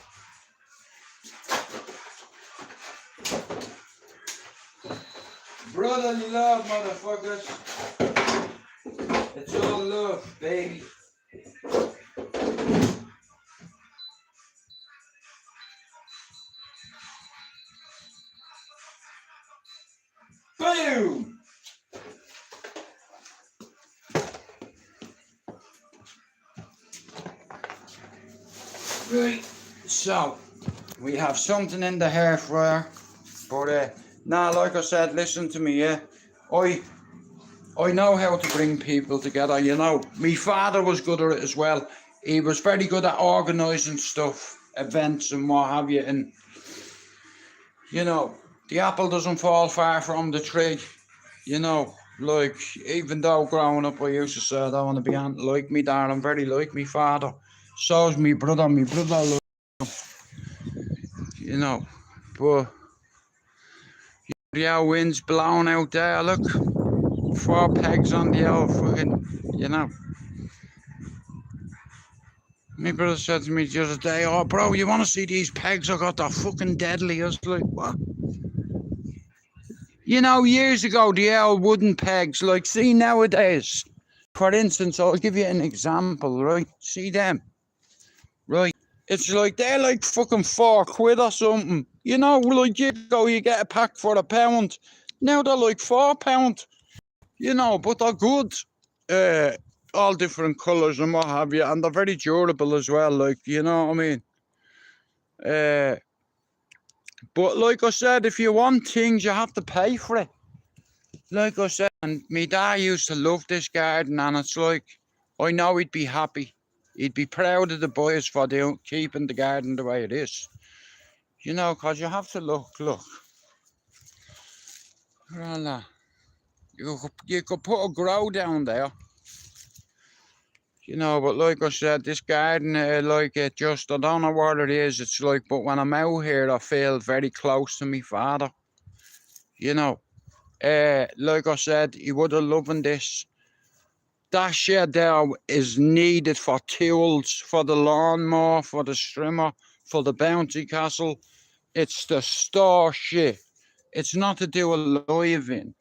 Brotherly love, motherfuckers. It's all love, baby. Boom! Right, so we have something in the hair fryer, but now, like I said, listen to me, yeah. I know how to bring people together, you know. My father was good at it as well. He was very good at organising stuff, events and what have you, and you know, the apple doesn't fall far from the tree, you know. Like, even though growing up I used to say I don't want to be like me dad, I'm very like me father. So's me brother like, you know. But the old wind's blowing out there, look. 4 pegs on the old fucking, you know. My brother said to me the other day, oh bro, you want to see these pegs? I got, they're fucking deadly. I was like, what? You know, years ago, the old wooden pegs, like, see nowadays, for instance, I'll give you an example, right? See them, right? It's like, they're like fucking £4 or something. You know, like, you go, you get a pack for £1. Now they're like £4. You know, but they're good. All different colours and what have you, and they're very durable as well, like, you know what I mean? But like I said, if you want things, you have to pay for it. Like I said, and my dad used to love this garden, and it's like, I know he'd be happy. He'd be proud of the boys for keeping the garden the way it is. You know, because you have to look. Voila. You could put a grow down there. You know, but like I said, this garden, like, it just, I don't know what it is. It's like, but when I'm out here, I feel very close to my father. You know, like I said, he would have loved this. That shed there is needed for tools, for the lawnmower, for the strimmer, for the bouncy castle. It's the store shit. It's not to do a live in.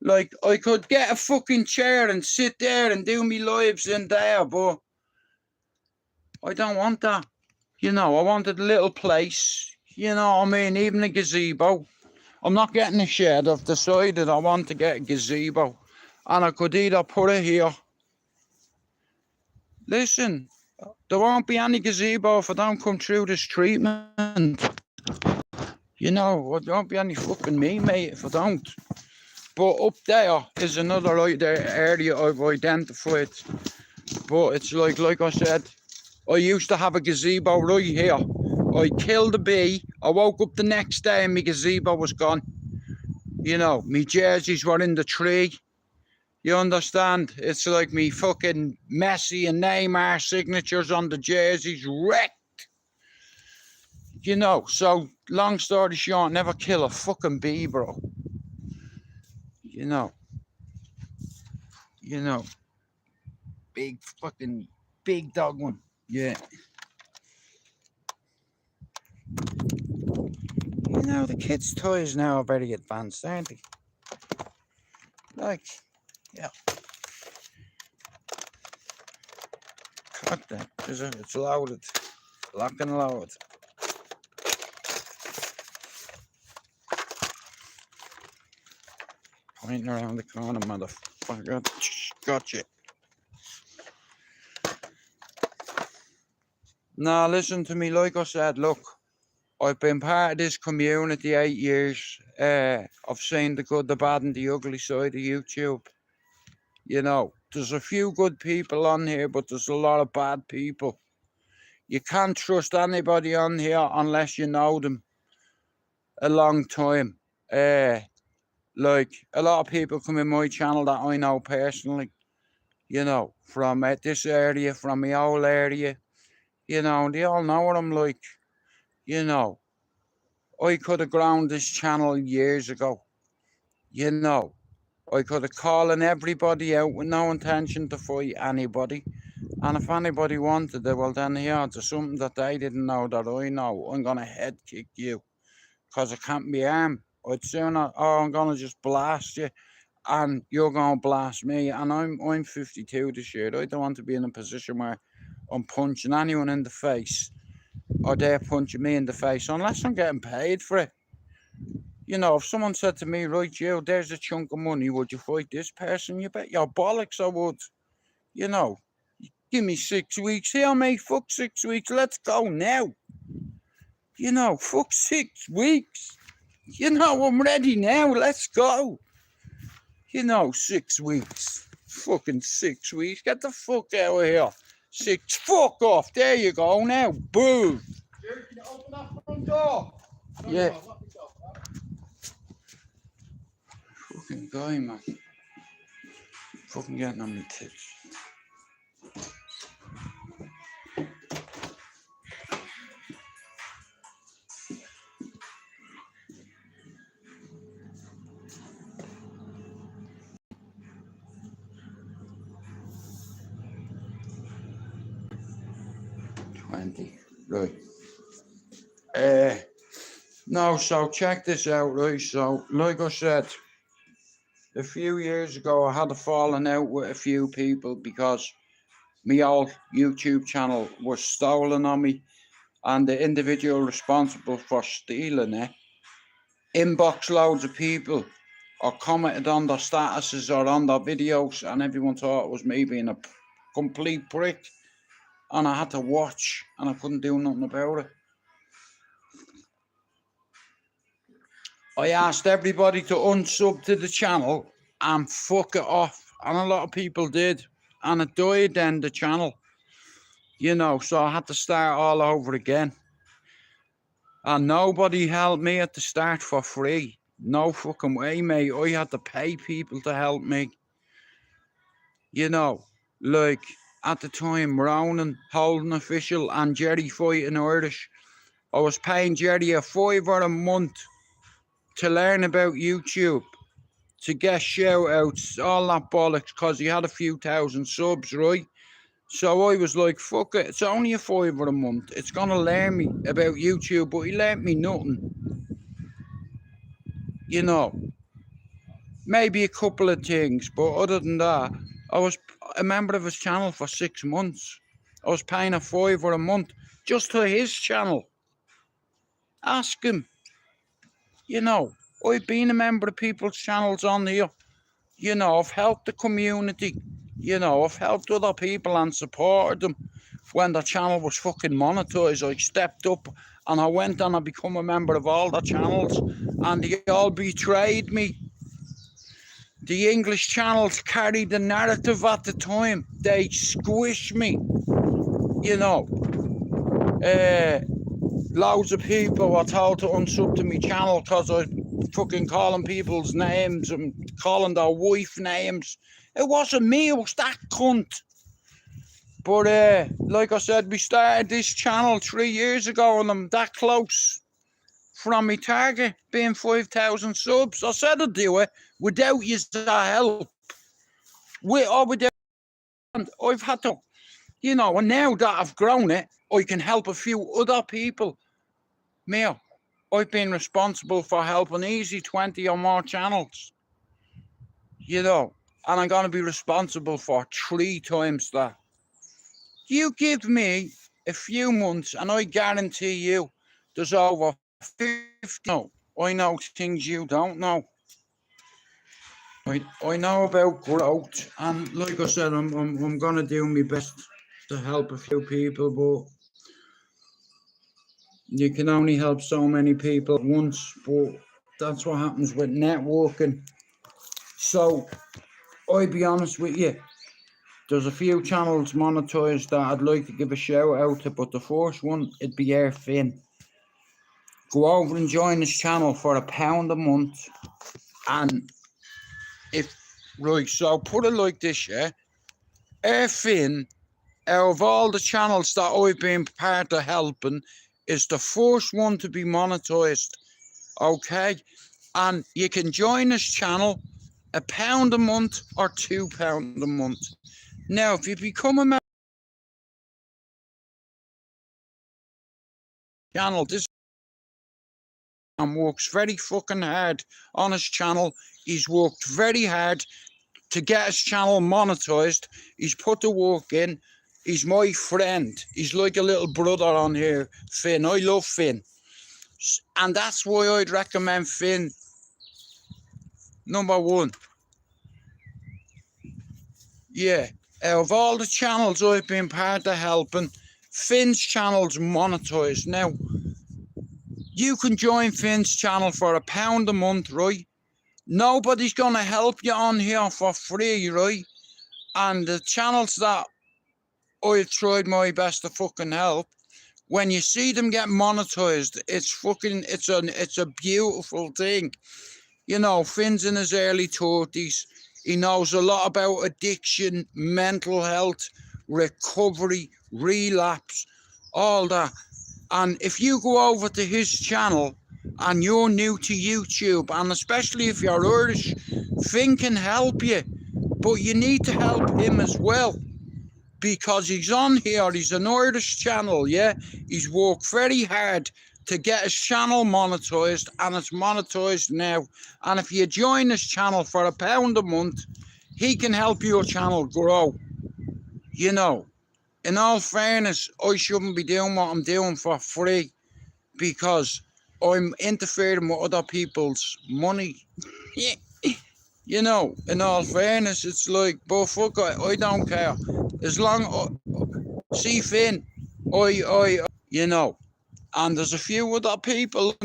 Like, I could get a fucking chair and sit there and do me lives in there, but I don't want that. You know, I wanted a little place. You know what I mean? Even a gazebo. I'm not getting a shed. I've decided I want to get a gazebo. And I could either put it here. Listen, There won't be any gazebo if I don't come through this treatment. You know, there won't be any fucking me, mate, if I don't. But up there is another area I've identified. But it's like I said, I used to have a gazebo right here. I killed a bee. I woke up the next day and my gazebo was gone. You know, me jerseys were in the tree. You understand? It's like me fucking Messi and Neymar signatures on the jerseys wrecked. You know, so long story short, never kill a fucking bee, bro. You know, big fucking big dog one. Yeah. You know, the kids' toys now are very advanced, aren't they? Like, yeah. Fuck that. It's loaded. Lock and load. Pointing around the corner, motherfucker. Gotcha. Now, listen to me. Like I said, look, I've been part of this community 8 years. I've seen the good, the bad, and the ugly side of YouTube. You know, there's a few good people on here, but there's a lot of bad people. You can't trust anybody on here unless you know them a long time. Like, a lot of people come in my channel that I know personally, you know, from this area, from my old area, you know, and they all know what I'm like. You know, I could have grown this channel years ago. You know, I could have calling everybody out with no intention to fight anybody. And if anybody wanted it, well then here, there's something that they didn't know that I know. I'm going to head kick you. Because I can't be armed. I'd sooner, I'm going to just blast you. And you're going to blast me. And I'm 52 this year. I don't want to be in a position where I'm punching anyone in the face. Or they're punching me in the face. Unless I'm getting paid for it. You know, if someone said to me, right, you, there's a chunk of money, would you fight this person? You bet your bollocks I would. You know, give me 6 weeks here, mate. Fuck 6 weeks. Let's go now. You know, fuck 6 weeks. You know, I'm ready now. Let's go. You know, 6 weeks. Fucking 6 weeks. Get the fuck out of here. Fuck off. There you go now. Boom. Can you open that front door? Yeah. Fucking guy, man. Fucking getting on my tits. Right. No, so check this out, right? So, like I said, a few years ago, I had a falling out with a few people because my old YouTube channel was stolen on me, and the individual responsible for stealing it inboxed loads of people or commented on their statuses or on their videos, and everyone thought it was me being a complete prick, and I had to watch, and I couldn't do nothing about it. I asked everybody to unsub to the channel and fuck it off. And a lot of people did. And it died then, the channel. You know, so I had to start all over again. And nobody helped me at the start for free. No fucking way, mate. I had to pay people to help me. You know, like at the time, Ronan, Holden Official, and Jerry Fighting Irish. I was paying Jerry a £5 a month to learn about YouTube, to get shout outs, all that bollocks, because he had a few thousand subs, right? So I was like, fuck it, it's only a £5 a month. It's going to learn me about YouTube, but he learnt me nothing. You know, maybe a couple of things, but other than that, I was a member of his channel for 6 months. I was paying a £5 a month just to his channel. Ask him. You know, I've been a member of people's channels on here. You know, I've helped the community. You know, I've helped other people and supported them. when the channel was fucking monetized, I stepped up and I went on and become a member of all the channels, and they all betrayed me. The English channels carried the narrative at the time. They squished me, you know. Loads of people were told to unsub to my channel because I fucking calling people's names and calling their wife names. It wasn't me, it was that cunt. But like I said, we started this channel 3 years ago and I'm that close from my target being 5,000 subs. I said I'd do it without your help. Without, I've had to, you know, and now that I've grown it, I can help a few other people. Me, I've been responsible for helping easy 20 or more channels, you know, and I'm going to be responsible for 3 times that. You give me a few months and I guarantee you there's over 50. No, I know things you don't know. I know about growth, and like I said, I'm going to do my best to help a few people, but you can only help so many people at once, but that's what happens with networking. So, I'll be honest with you, there's a few channels monetized that I'd like to give a shout out to, but the first one, it'd be Air Finn. Go over and join his channel for £1 a month, and so put it like this, yeah, Air Finn, out of all the channels that I've been part of helping, is the first one to be monetized, okay? And you can join this channel £1 a month or £2 a month. Now, if you become a member channel, this man works very fucking hard on his channel. He's worked very hard to get his channel monetized. He's put the work in. He's my friend. He's like a little brother on here, Finn. I love Finn. And that's why I'd recommend Finn. Number 1. Yeah. Out of all the channels I've been part of helping, Finn's channel's monetized. Now, you can join Finn's channel for £1 a month, right? Nobody's going to help you on here for free, right? And the channels that I've tried my best to fucking help, when you see them get monetized, it's a beautiful thing. You know, Finn's in his early 30s. He knows a lot about addiction, mental health, recovery, relapse, all that. And if you go over to his channel and you're new to YouTube, and especially if you're Irish, Finn can help you, but you need to help him as well, because he's on here, he's an Irish channel, yeah? He's worked very hard to get his channel monetized, and it's monetized now. And if you join his channel for £1 a month, he can help your channel grow. You know, in all fairness, I shouldn't be doing what I'm doing for free, because I'm interfering with other people's money. You know, in all fairness, it's like, but fuck it, I don't care. As long, see Finn, you know, and there's a few other people,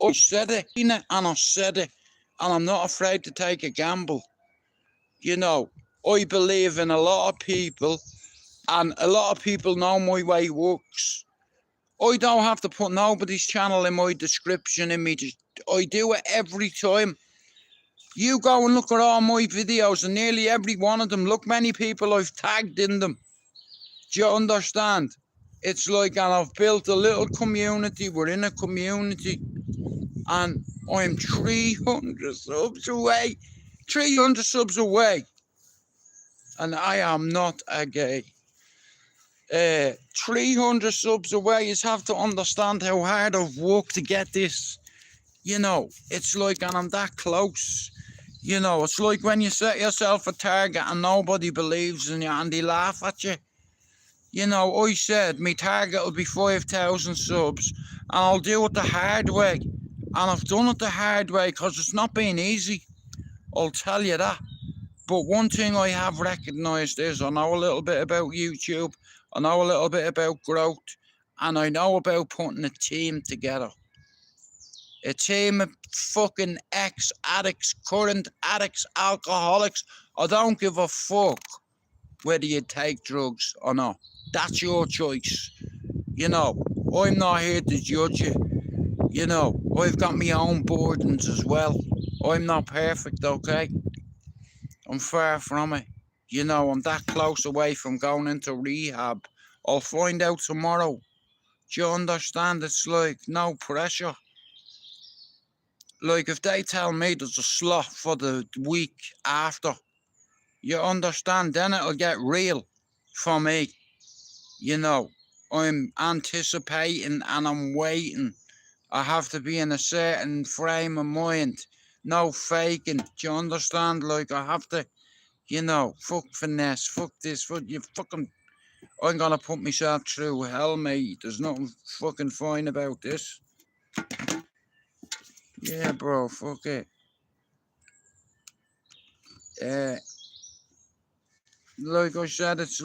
I said it, and I said it, and I'm not afraid to take a gamble. You know, I believe in a lot of people, and a lot of people know my way works. I don't have to put nobody's channel in my description, I do it every time. You go and look at all my videos, and nearly every one of them, look, many people I've tagged in them. Do you understand? It's like, and I've built a little community within a community, and I'm 300 subs away. 300 subs away. And I am not a gay. 300 subs away. You have to understand how hard I've worked to get this. You know, it's like, and I'm that close. You know, it's like when you set yourself a target and nobody believes in you and they laugh at you. You know, I said my target will be 5,000 subs, and I'll do it the hard way. And I've done it the hard way because it's not been easy. I'll tell you that. But one thing I have recognised is I know a little bit about YouTube. I know a little bit about growth, and I know about putting a team together. A team of fucking ex-addicts, current addicts, alcoholics. I don't give a fuck whether you take drugs or not. That's your choice. You know, I'm not here to judge you. You know, I've got my own burdens as well. I'm not perfect, okay? I'm far from it. You know, I'm that close away from going into rehab. I'll find out tomorrow. Do you understand? It's like no pressure. Like if they tell me there's a slot for the week after, you understand, then it'll get real for me. You know, I'm anticipating and I'm waiting. I have to be in a certain frame of mind. No faking. Do you understand? Like I have to, you know, fuck finesse, fuck this, fuck you fucking. I'm gonna put myself through hell, mate. There's nothing fucking fine about this. Yeah, bro, fuck it. Like I said, it's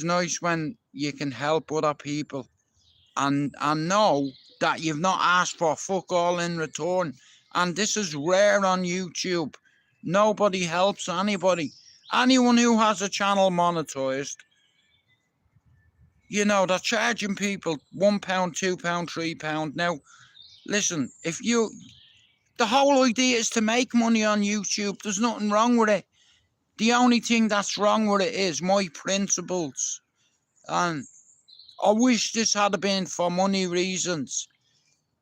nice when you can help other people and know that you've not asked for fuck all in return. And this is rare on YouTube. Nobody helps anybody. Anyone who has a channel monetized, you know, they're charging people £1, £2, £3. Now, listen, the whole idea is to make money on YouTube. There's nothing wrong with it. The only thing that's wrong with it is my principles. And I wish this had been for money reasons.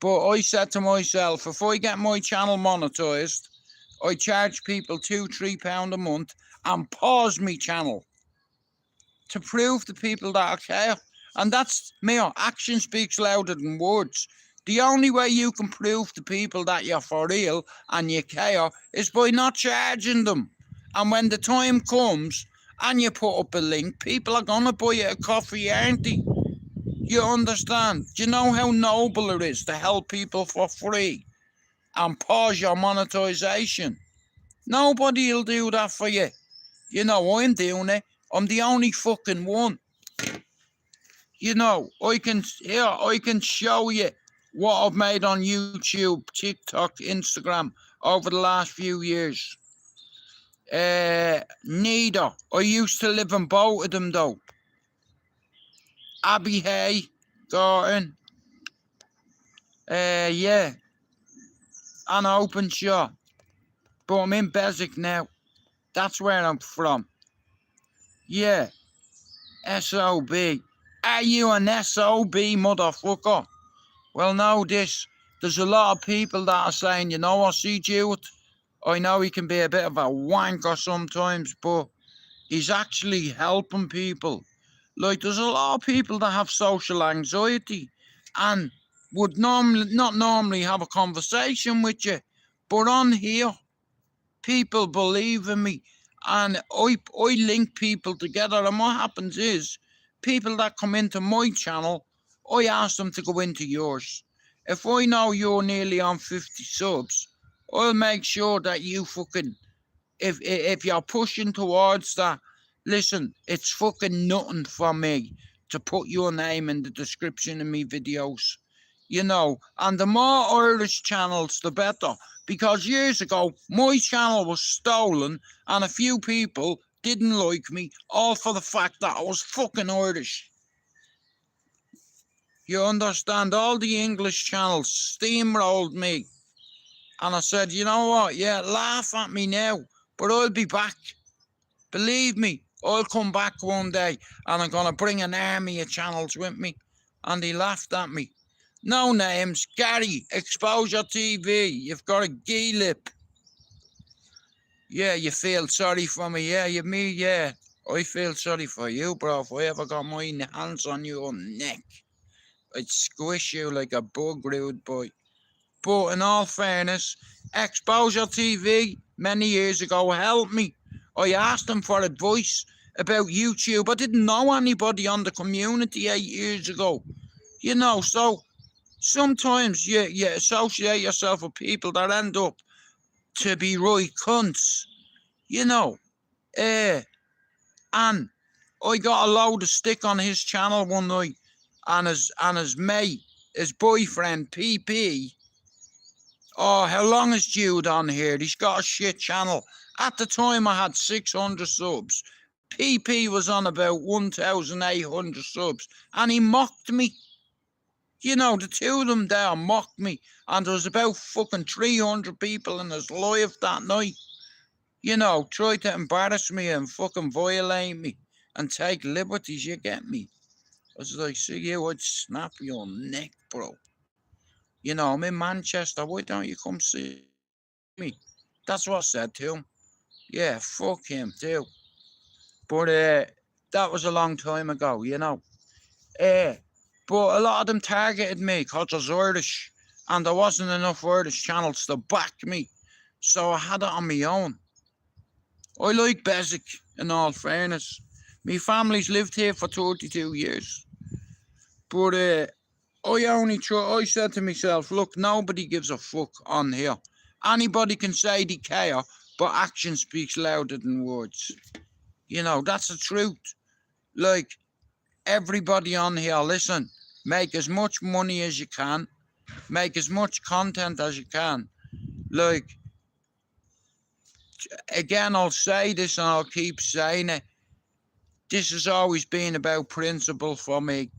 But I said to myself, if I get my channel monetized, I charge people £2, £3 a month and pause my channel to prove to people that I care. And that's me. Action speaks louder than words. The only way you can prove to people that you're for real and you care is by not charging them. And when the time comes and you put up a link, people are going to buy you a coffee, aren't they? You understand? Do you know how noble it is to help people for free and pause your monetization? Nobody will do that for you. You know, I'm doing it. I'm the only fucking one. You know, I can show you what I've made on YouTube, TikTok, Instagram over the last few years. Neither. I used to live in both of them though. Abbey Hay, Garden. Yeah. An open shop. But I'm in Beswick now. That's where I'm from. Yeah. SOB. Are you an SOB motherfucker? Well, no, there's a lot of people that are saying, you know what, see Jewett? I know he can be a bit of a wanker sometimes, but he's actually helping people. Like, there's a lot of people that have social anxiety and would not normally have a conversation with you. But on here, people believe in me. And I link people together. And what happens is, people that come into my channel, I ask them to go into yours. If I know you're nearly on 50 subs, I'll make sure that you fucking, if you're pushing towards that, listen, it's fucking nothing for me to put your name in the description of me videos. You know, and the more Irish channels, the better. Because years ago, my channel was stolen and a few people didn't like me, all for the fact that I was fucking Irish. You understand? All the English channels steamrolled me. And I said, you know what? Yeah, laugh at me now, but I'll be back. Believe me, I'll come back one day and I'm going to bring an army of channels with me. And he laughed at me. No names. Gary, Exposure TV. You've got a gay lip. Yeah, you feel sorry for me. Yeah, yeah. I feel sorry for you, bro. If I ever got my hands on your neck, I'd squish you like a bug, rude boy. But in all fairness, Exposure TV, many years ago, helped me. I asked them for advice about YouTube. I didn't know anybody on the community 8 years ago. You know, so sometimes you associate yourself with people that end up to be right cunts, you know. And I got a load of stick on his channel one night, and his mate, his boyfriend, PP. Oh, how long is Jude on here? He's got a shit channel. At the time, I had 600 subs. PP was on about 1,800 subs, and he mocked me. You know, the two of them there mocked me, and there was about fucking 300 people in his live that night. You know, tried to embarrass me and fucking violate me and take liberties, you get me? I was like, see you, I'd snap your neck, bro. You know, I'm in Manchester, why don't you come see me? That's what I said to him. Yeah, fuck him too. But that was a long time ago, you know. But a lot of them targeted me because I was Irish, and there wasn't enough Irish channels to back me. So I had it on my own. I like basic, in all fairness. My family's lived here for 32 years. But I said to myself, look, nobody gives a fuck on here. Anybody can say they care, but action speaks louder than words. You know, that's the truth. Like, everybody on here, listen, make as much money as you can, make as much content as you can. Like, again, I'll say this and I'll keep saying it. This has always been about principle for me.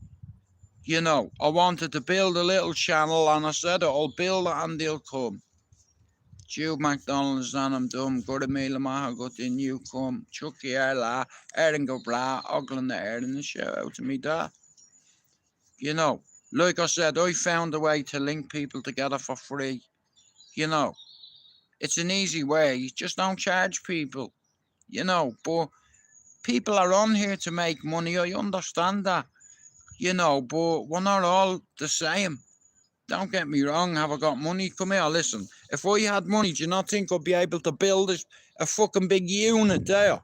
You know, I wanted to build a little channel, and I said I'll build it and they'll come. Jude McDonald's and I'm dumb, good a meal maha good in you come. Chucky Erla, Erin go bra, ogling the air and shout out to me dad. You know, like I said, I found a way to link people together for free. You know, it's an easy way. You just don't charge people. You know, but people are on here to make money. I understand that. You know, but we're not all the same. Don't get me wrong, have I got money? Come here, listen. If I had money, do you not think I'd be able to build a fucking big unit there?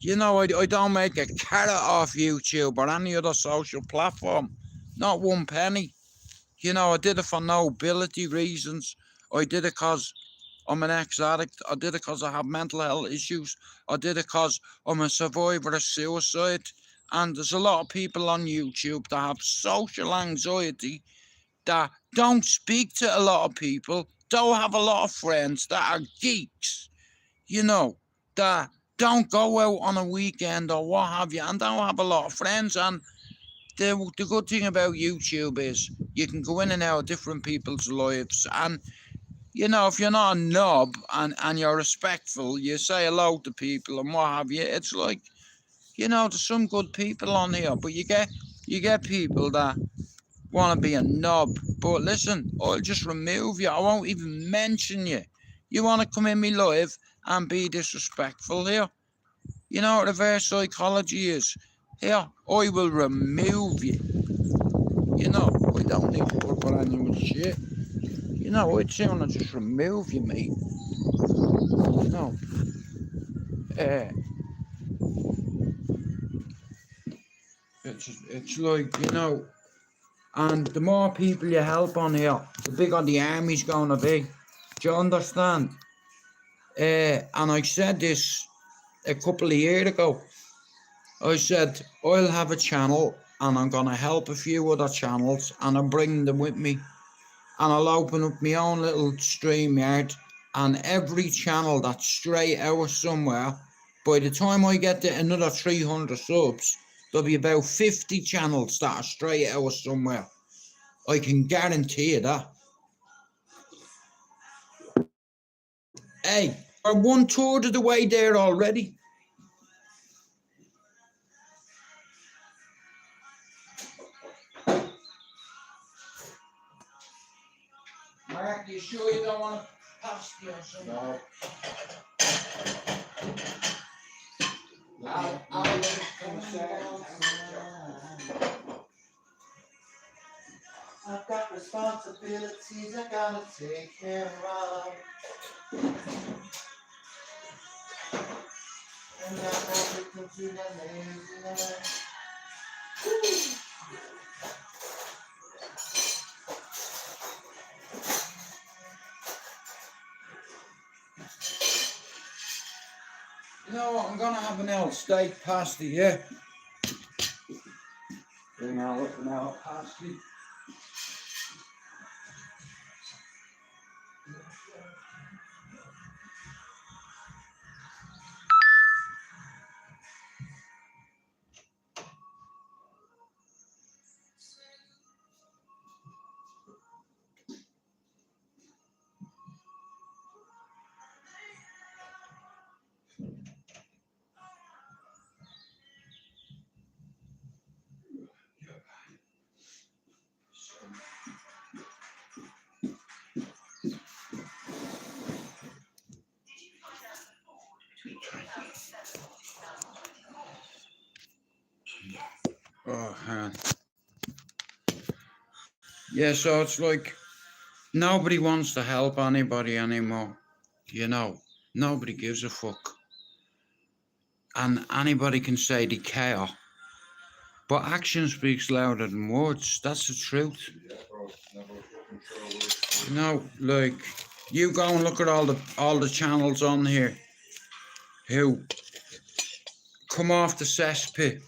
You know, I don't make a carrot off YouTube or any other social platform. Not one penny. You know, I did it for nobility reasons. I did it because I'm an ex-addict. I did it because I have mental health issues. I did it because I'm a survivor of suicide. And there's a lot of people on YouTube that have social anxiety, that don't speak to a lot of people, don't have a lot of friends, that are geeks, you know, that don't go out on a weekend or what have you, and don't have a lot of friends. And the good thing about YouTube is you can go in and out of different people's lives. And, you know, if you're not a knob and you're respectful, you say hello to people and what have you, it's like, you know, there's some good people on here, but you get people that want to be a knob. But listen, I'll just remove you. I won't even mention you. You want to come in me live and be disrespectful here? You know what reverse psychology is? Here, I will remove you. You know, I don't need to put on anyone's shit. You know, I'd sooner just remove you, mate. You know, it's like, you know, and the more people you help on here, the bigger the army's going to be. Do you understand? And I said this a couple of years ago. I said, I'll have a channel and I'm going to help a few other channels and I'm bringing them with me. And I'll open up my own little StreamYard, and every channel that's straight out somewhere, by the time I get to another 300 subs, there'll be about 50 channels that are straight out somewhere. I can guarantee you that. Hey, we're 1/3 of the way there already. Mark, you sure you don't want to pass me or something? No. I'll I've got responsibilities I gotta take care of. And I'm addicted to the laziness. know what? I'm gonna have an old steak pasty, yeah. Bring out an old pasty. Oh, man. Yeah, so it's like nobody wants to help anybody anymore. You know, nobody gives a fuck. And anybody can say they care. But action speaks louder than words. That's the truth. Yeah, bro. Never fucking sure words. You know, like you go and look at all the channels on here who come off the cesspit.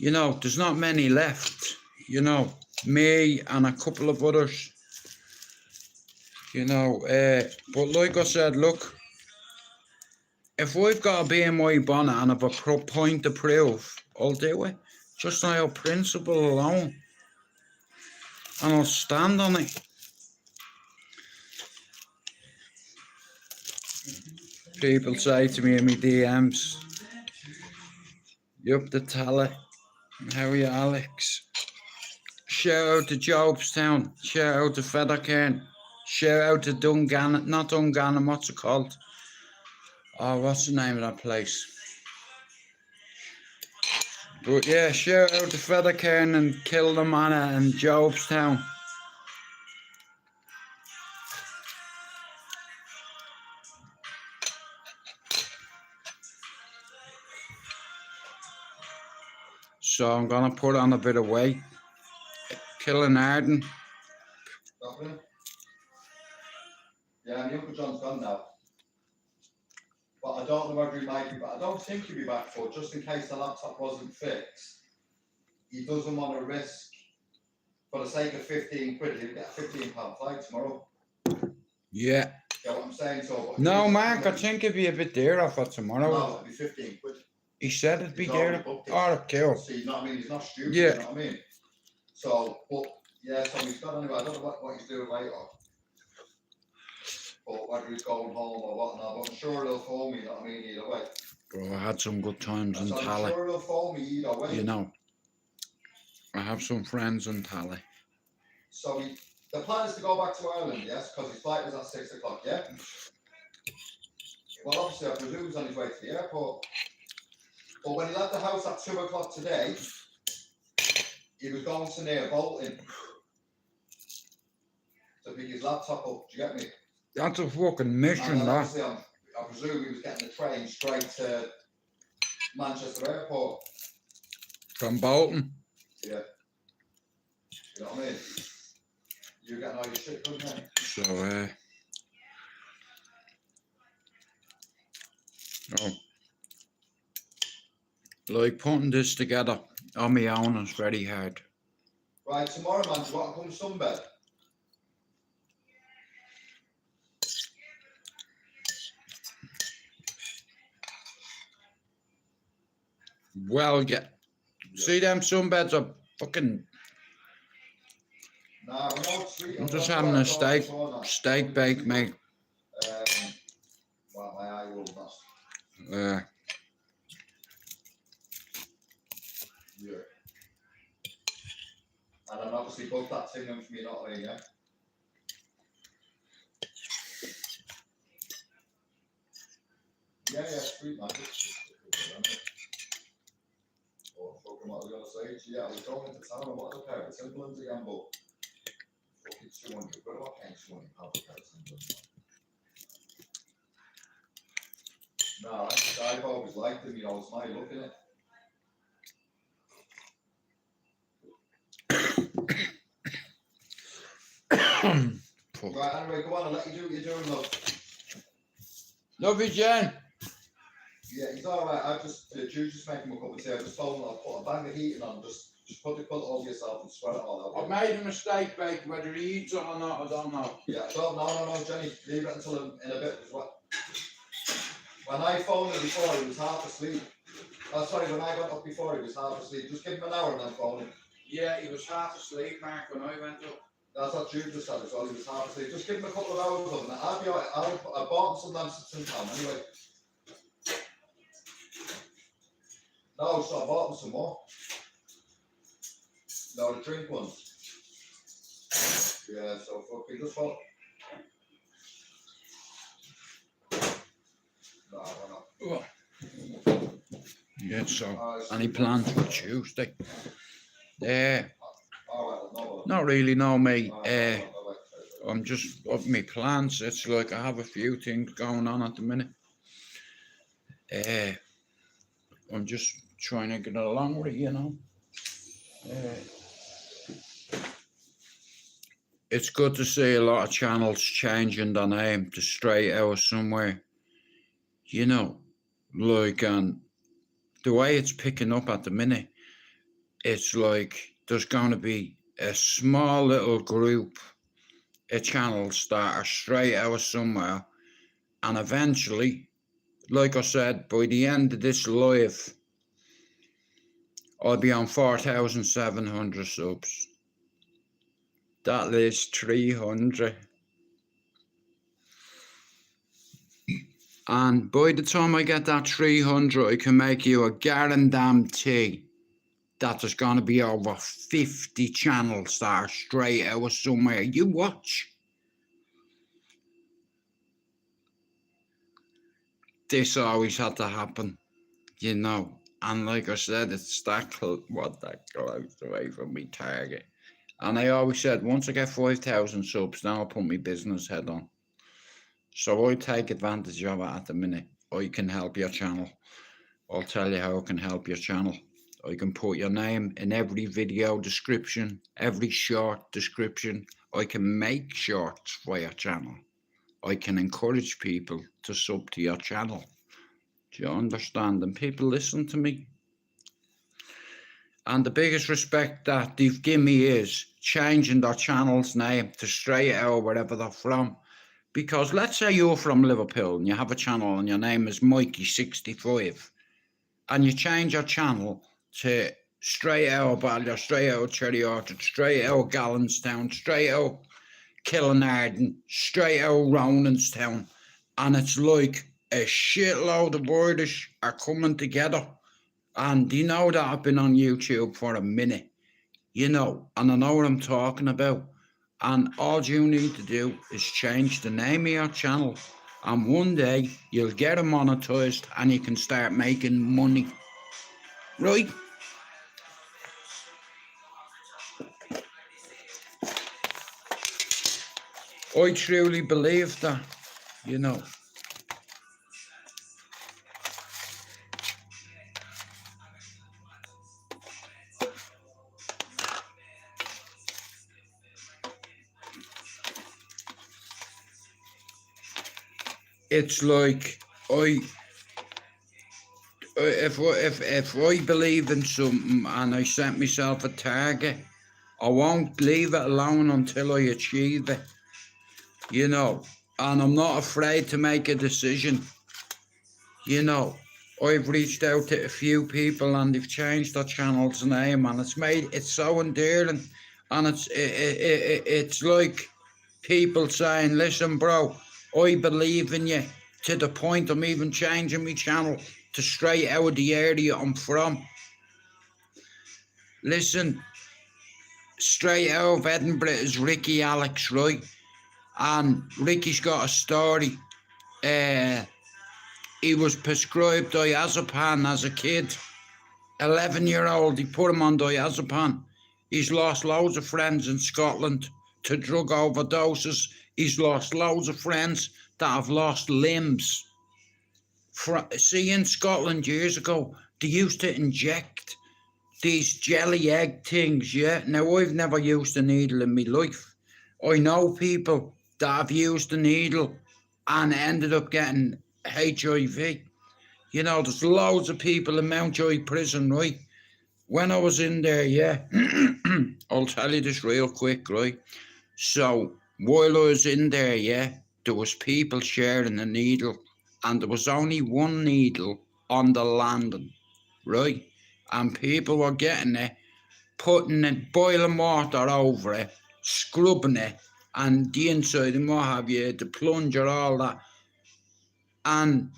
You know, there's not many left. You know, me and a couple of others. You know, but like I said, look, if we've got a BMI bonnet and have a point to prove, I'll do it. Just on your principle alone. And I'll stand on it. People say to me in my DMs, you up the tally? How are you, Alex? Shout out to Jobstown. Shout out to Feathercairn. Shout out to Dungannon. Not Dungannon, what's it called? Oh, what's the name of that place? But yeah, shout out to Feathercairn and Kildamanna and Jobstown. So I'm gonna put on a bit of weight. Killarnarden. Yeah, and Uncle John's gone now. But I don't know whether he might be back. I don't think he'll be back for, just in case the laptop wasn't fixed. He doesn't want to risk, for the sake of 15 quid, he'll get a £15 flight tomorrow. Yeah. Get what I'm saying? So, no, Mark, I think it'd be a bit dearer for tomorrow. No, it'd be 15 quid. He said it'd be dearer. Oh, cool. See, you know what I mean? He's not stupid, yeah. You know what I mean? So, but, yeah, so he's got anyway. I don't know what he's doing later. But whether he's going home or whatnot, but I'm sure he'll phone me, you know what I mean, either way. Bro, I had some good times in So Tally. I'm sure he'll phone me either way. You know, I have some friends in Tally. So the plan is to go back to Ireland, yes, because his flight was at 6 o'clock, yeah? Well, obviously, I presume he's on his way to the airport. But when he left the house at 2 o'clock today, he was going to near Bolton to pick his laptop up. Do you get me? That's a fucking mission, that. I presume he was getting the train straight to Manchester Airport. From Bolton? Yeah. You know what I mean? You're getting all your shit done, mate. So, like putting this together on my own is very hard. Right, tomorrow, man, do you want to come sunbed? Well, yeah. See them sunbeds are fucking. Nah, we're not sweet. I'm just having a steak bake, mate. Well, my eye will not. Yeah. And then obviously both that thing in for me, not me, yeah? Yeah, sweet, man. Oh, fucking what I was going to say. Yeah, I was going into town and what a pair of Timberlands again, but fucking 200 quid. What kind of 200 pounds a pair of Timberlands? No, I've always liked them, you know, it's my look in it. Right, anyway, go on, I'll let you do what you're doing, love. Love you, Jen. Yeah, he's alright. I just, Jude's just making him a cup of tea. I just told him I'll put a bang of heating on, just put the quilt over yourself and sweat it all out. I've made a mistake, Baker. Whether he eats it or not, I don't know. Yeah, no, Jenny, leave it until in a bit. When I phoned him before, he was half asleep. Oh, sorry, when I got up before, he was half asleep. Just give him an hour and then phone him. Yeah, he was half asleep, Mark, when I went up. That's what Jude just said as well. He was half asleep. Just give him a couple of hours of it. I'll be alright. I bought him some lamps in town anyway. No, so I bought him some more. No, the drink ones. Yeah, so fucking just fuck. No, we're not. Yeah, so any plans for Tuesday? Not really, no, mate. I'm just up my plans. It's like I have a few things going on at the minute. I'm just trying to get along with it, you know. It's good to see a lot of channels changing their name to Straight Out Somewhere. You know, like, and the way it's picking up at the minute, it's like there's going to be a small little group of channels that are Straight Out Somewhere, and eventually, like I said, by the end of this live, I'll be on 4,700 subs. That is 300. And by the time I get that 300, I can make you a guarantee that there's going to be over 50 channels that are Straight Out Somewhere. You watch. This always had to happen, you know. And like I said, it's that close away from me target. And I always said, once I get 5,000 subs, then I'll put my business head on. So I take advantage of it at the minute. I can help your channel. I'll tell you how I can help your channel. I can put your name in every video description, every short description. I can make shorts for your channel. I can encourage people to sub to your channel. Do you understand? And people listen to me. And the biggest respect that they've given me is changing their channel's name to Straight Out wherever they're from. Because let's say you're from Liverpool and you have a channel and your name is Mikey65 and you change your channel to Straight Out Ballyer, Straight Out Cherry Orchard, Straight Out Gallenstown, Straight Out Killinarden, Straight Out Roninstown, and it's like a shitload of words are coming together. And you know that I've been on YouTube for a minute, you know, and I know what I'm talking about. And all you need to do is change the name of your channel, and one day you'll get it monetized and you can start making money. Right? I truly believe that, you know. It's like if I believe in something and I set myself a target, I won't leave it alone until I achieve it, you know. And I'm not afraid to make a decision, you know. I've reached out to a few people and they've changed their channel's name, and it's so endearing, and it's like people saying, listen bro, I believe in you, to the point I'm even changing my channel to Straight Out the area I'm from. Listen, Straight Out of Edinburgh is Ricky Alex, right? And Ricky's got a story. He was prescribed diazepam as a kid. 11-year-old, he put him on diazepam. He's lost loads of friends in Scotland to drug overdoses. He's lost loads of friends that have lost limbs. See, in Scotland years ago, they used to inject these jelly egg things, yeah? Now, I've never used a needle in my life. I know people that have used a needle and ended up getting HIV. You know, there's loads of people in Mountjoy prison, right? When I was in there, yeah, I'll tell you this real quick, right? So, while I was in there, yeah, there was people sharing a needle, and there was only one needle on the landing, right? And people were getting it, putting it, boiling water over it, scrubbing it, and the inside and what have you, the plunger, all that. And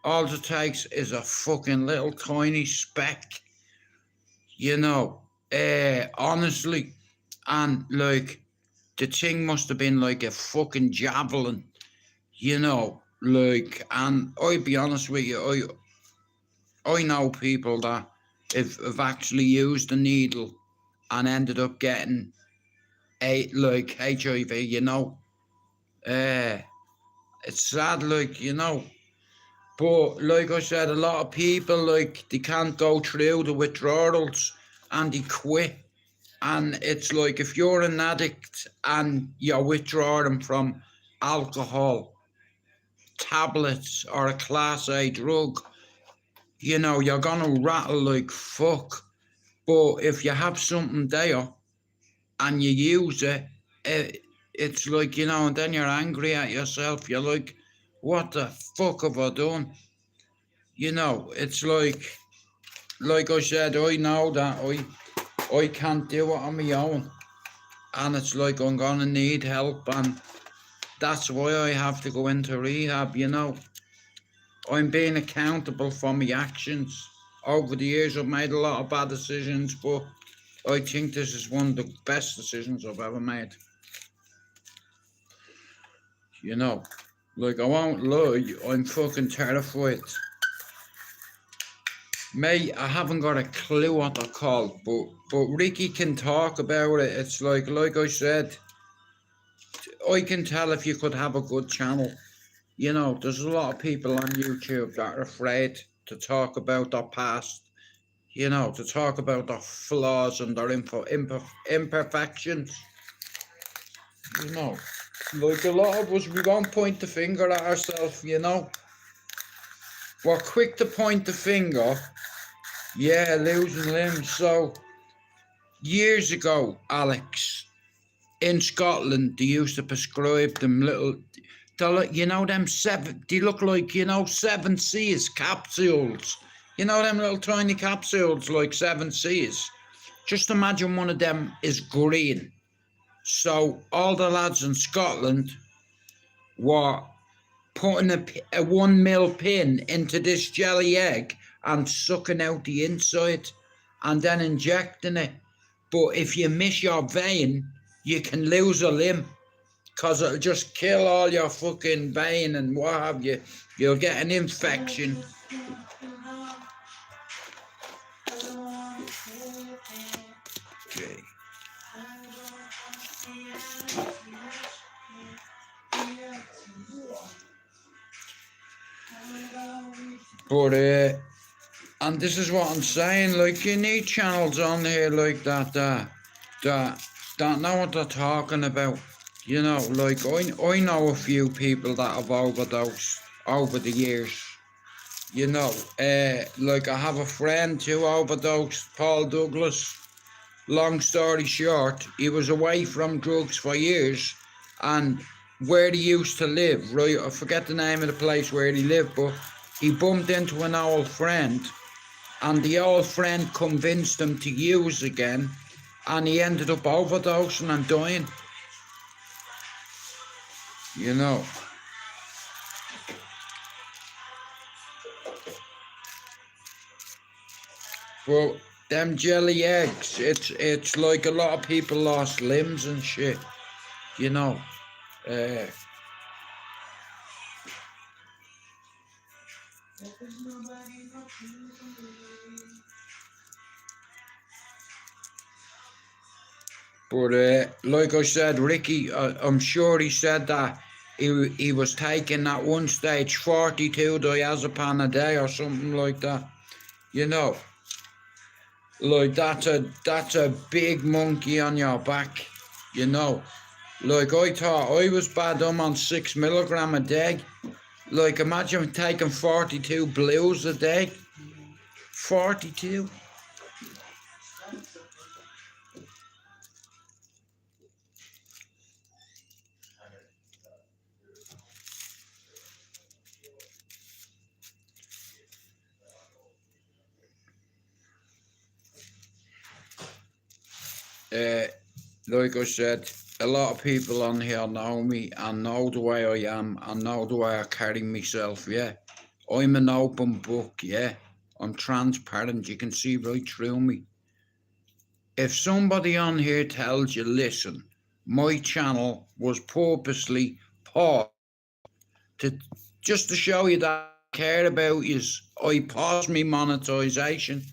all it takes is a fucking little tiny speck, you know, honestly. And like, the thing must have been like a fucking javelin, you know, like, and I'll be honest with you, I know people that have actually used the needle and ended up getting like HIV, you know. It's sad, like, you know. But like I said, a lot of people, like, they can't go through the withdrawals and they quit. And it's like, if you're an addict and you're withdrawing from alcohol, tablets, or a class A drug, you know, you're gonna rattle like fuck. But if you have something there and you use it, it's like, you know, and then you're angry at yourself. You're like, what the fuck have I done? You know, it's like I said, I know that I can't do it on my own. And it's like, I'm gonna need help, and that's why I have to go into rehab, you know. I'm being accountable for my actions. Over the years, I've made a lot of bad decisions, but I think this is one of the best decisions I've ever made. You know, like, I won't lie, I'm fucking terrified. Mate, I haven't got a clue what they're called, but Ricky can talk about it. It's like I said, I can tell if you could have a good channel. You know, there's a lot of people on YouTube that are afraid to talk about their past, you know, to talk about their flaws and their imperfections. You know, like, a lot of us, we won't point the finger at ourselves, you know. We're quick to point the finger, yeah, losing limbs. So, years ago, Alex, in Scotland, they used to prescribe them little, you know, them they look like, you know, 7 Seas capsules. You know, them little tiny capsules like 7 Seas. Just imagine one of them is green. So all the lads in Scotland were putting a 1 mil pin into this jelly egg and sucking out the inside and then injecting it. But if you miss your vein, you can lose a limb, because it'll just kill all your fucking vein and what have you. You'll get an infection. Okay. But, and this is what I'm saying, like, you need channels on here like that know what they're talking about. You know, like, I know a few people that have overdosed over the years. You know, like, I have a friend who overdosed, Paul Douglas. Long story short, he was away from drugs for years, and where he used to live, right, I forget the name of the place where he lived, but he bumped into an old friend, and the old friend convinced him to use again, and he ended up overdosing and dying. You know. Well, them jelly eggs, it's like a lot of people lost limbs and shit. You know. But like I said, Ricky, I'm sure he said that he was taking at one stage 42 diazepam a day or something like that. You know, like, that's a big monkey on your back. You know, like, I thought I was bad. I'm on 6 milligram a day. Like, imagine taking 42 blues a day. 42. Like I said, a lot of people on here know me and know the way I am and know the way I carry myself, yeah. I'm an open book, yeah. I'm transparent, you can see right through me. If somebody on here tells you, listen, my channel was purposely paused to just to show you that I care about you, I paused me monetization.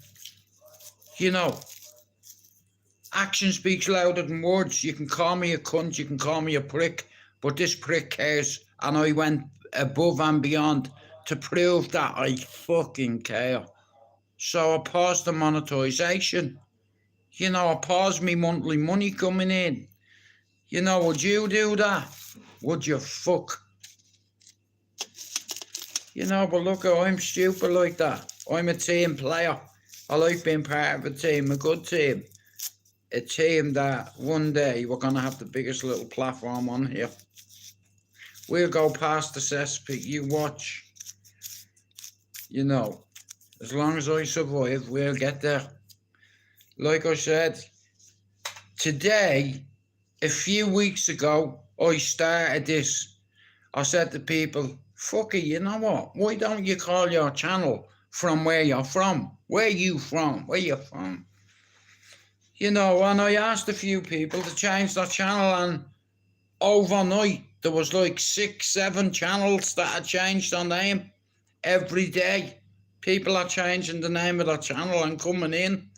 You know, action speaks louder than words. You can call me a cunt, you can call me a prick, but this prick cares, and I went above and beyond to prove that I fucking care. So I paused the monetization. You know, I paused me monthly money coming in. You know, would you do that? Would you fuck? You know, but look, I'm stupid like that. I'm a team player. I like being part of a team, a good team. A team that one day we're going to have the biggest little platform on here. We'll go past the cesspit, you watch. You know, as long as I survive, we'll get there. Like I said, today, a few weeks ago, I started this. I said to people, fuck it, you know what? Why don't you call your channel from where you're from? Where you from? Where you from? You know, and I asked a few people to change their channel, and overnight there was like 6, 7 channels that had changed their name every day. People are changing the name of their channel and coming in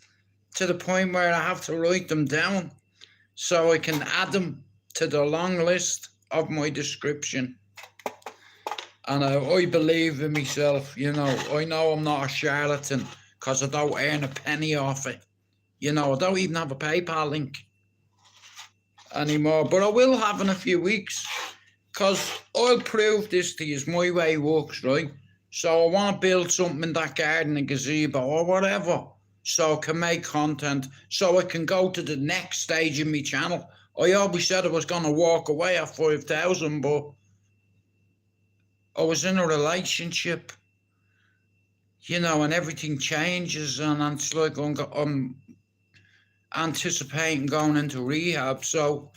to the point where I have to write them down so I can add them to the long list of my description. And I believe in myself, you know. I know I'm not a charlatan because I don't earn a penny off it. You know, I don't even have a PayPal link anymore, but I will have in a few weeks, because I'll prove this to you, my way works, right? So I want to build something in that garden, a gazebo or whatever, so I can make content, so I can go to the next stage of my channel. I always said I was going to walk away at 5,000, but I was in a relationship, you know, and everything changes, and it's like I'm anticipating going into rehab, so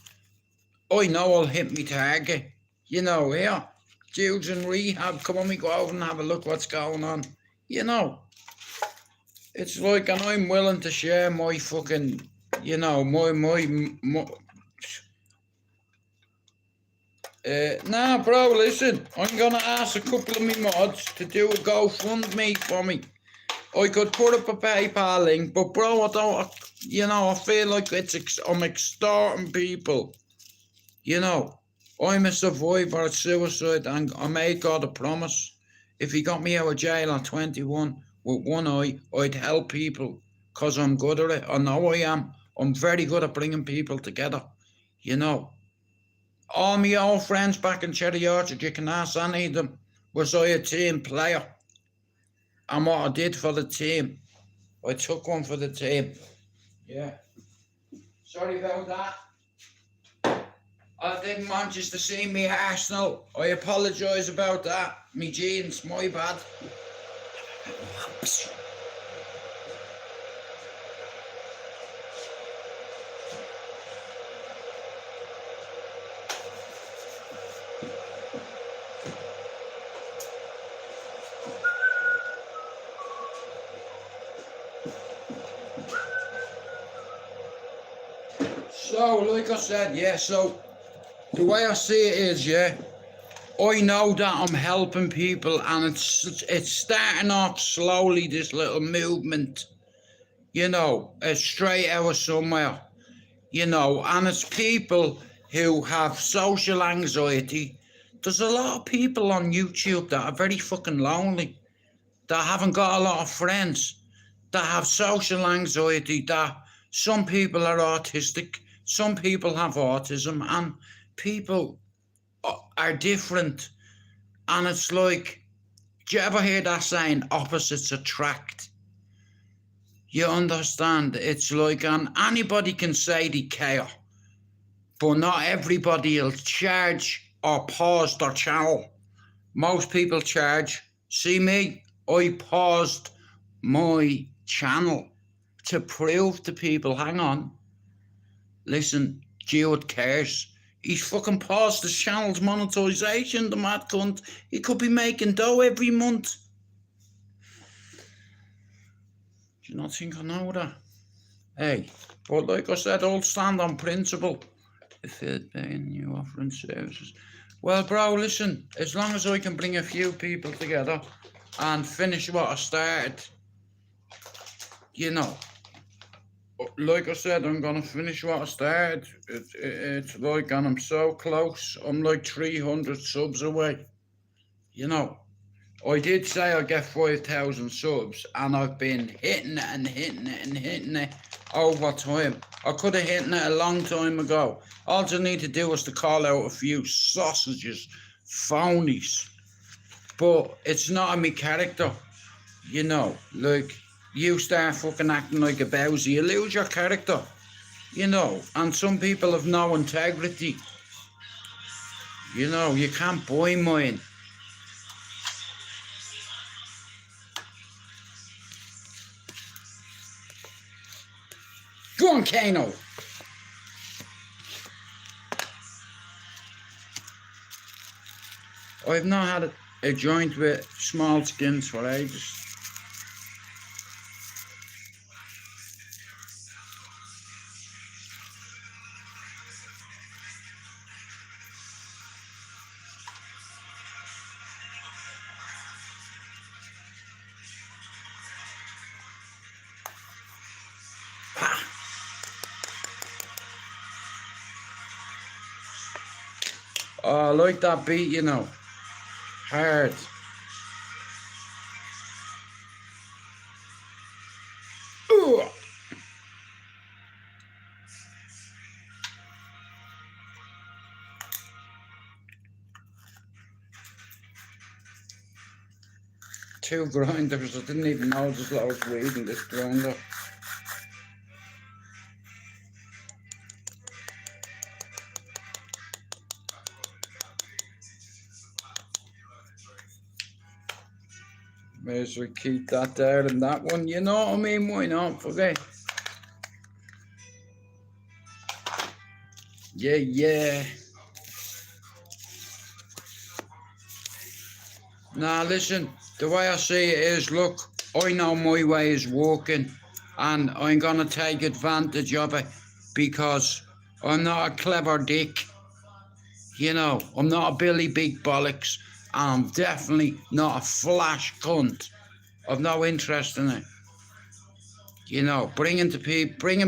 I know I'll hit me target. You know, yeah, dudes in rehab, come on, we go over and have a look what's going on. You know, it's like, and I'm willing to share my fucking, you know, my nah, bro, listen, I'm gonna ask a couple of me mods to do a GoFundMe for me. I could put up a PayPal link, but bro, I don't, you know, I feel like I'm extorting people. You know, I'm a survivor of suicide, and I made God a promise. If he got me out of jail at 21 with one eye, I'd help people, because I'm good at it. I know I am. I'm very good at bringing people together. You know, all my old friends back in Cherry Orchard, you can ask any of them, was I a team player? And what I did for the team, I took one for the team. Yeah. Sorry about that. I didn't want you to see me Arsenal. I apologise about that. Me jeans, my bad. So, like I said, yeah, so the way I see it is, yeah, I know that I'm helping people, and it's starting off slowly, this little movement, you know, straight out of somewhere, you know, and it's people who have social anxiety. There's a lot of people on YouTube that are very fucking lonely, that haven't got a lot of friends, that have social anxiety, that some people are autistic, some people have autism, and people are different. And it's like, do you ever hear that saying, opposites attract? You understand? It's like, and anybody can say they care, but not everybody will charge or pause their channel. Most people charge. See me? I paused my channel to prove to people, hang on, listen, Jude cares. He's fucking paused his channel's monetization, the mad cunt. He could be making dough every month. Do you not think I know that? Hey, but like I said, I'll stand on principle. If it's paying you offering services. Well, bro, listen, as long as I can bring a few people together and finish what I started, you know, like I said, I'm going to finish what I started. It's like, and I'm so close. I'm like 300 subs away. You know, I did say I'd get 5,000 subs, and I've been hitting it and hitting it and hitting it over time. I could have hit it a long time ago. All I need to do is to call out a few sausages, phonies. But it's not in my character, you know, like, you start fucking acting like a bowser, you lose your character, you know, and some people have no integrity. You know, you can't buy mine. Go on, Kano. I've not had a joint with small skins for ages. Oh, I like that beat, you know. Hard. Ooh. Two grinders. I didn't even know there's loads of weed in this grinder. May as well keep that there and that one, you know what I mean? Why not? Forget. Yeah. Now listen, the way I see it is, look, I know my way is working, and I'm gonna take advantage of it because I'm not a clever dick. You know, I'm not a Billy Big Bollocks, and I'm definitely not a flash cunt. I've no interest in it. You know, bringing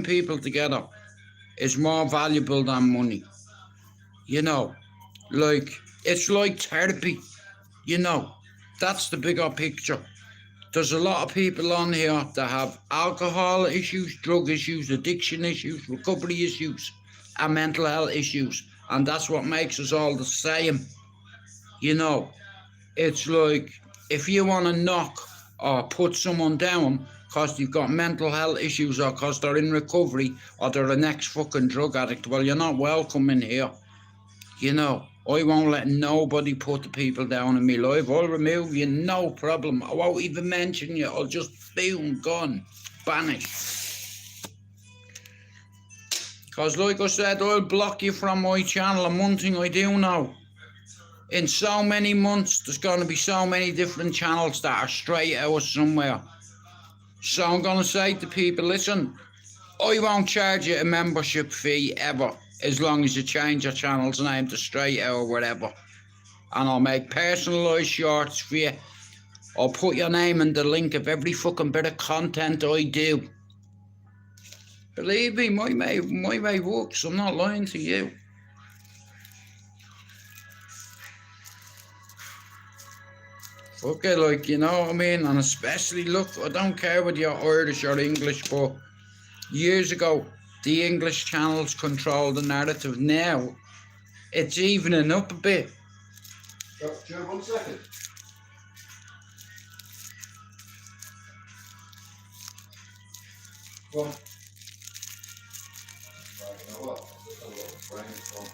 people together is more valuable than money. You know, like, it's like therapy. You know, that's the bigger picture. There's a lot of people on here that have alcohol issues, drug issues, addiction issues, recovery issues, and mental health issues. And that's what makes us all the same. You know, it's like, if you want to knock or put someone down because they've got mental health issues or because they're in recovery or they're an ex-fucking drug addict, well, you're not welcome in here. You know, I won't let nobody put the people down in my life. I'll remove you, no problem. I won't even mention you. I'll just boom, gone, banish. Because like I said, I'll block you from my channel. And one thing I do know, in so many months, there's going to be so many different channels that are straight out somewhere. So I'm going to say to people, listen, I won't charge you a membership fee ever, as long as you change your channel's name to Straight Out or whatever. And I'll make personalised shorts for you. I'll put your name in the link of every fucking bit of content I do. Believe me, my way works. I'm not lying to you. Fuck it, like, you know what I mean? And especially, look, I don't care whether you're Irish or English, but years ago, the English channels controlled the narrative. Now, it's evening up a bit. Joe, 1 second. Go on. Right, you know what? I'll just have a little brainstorm.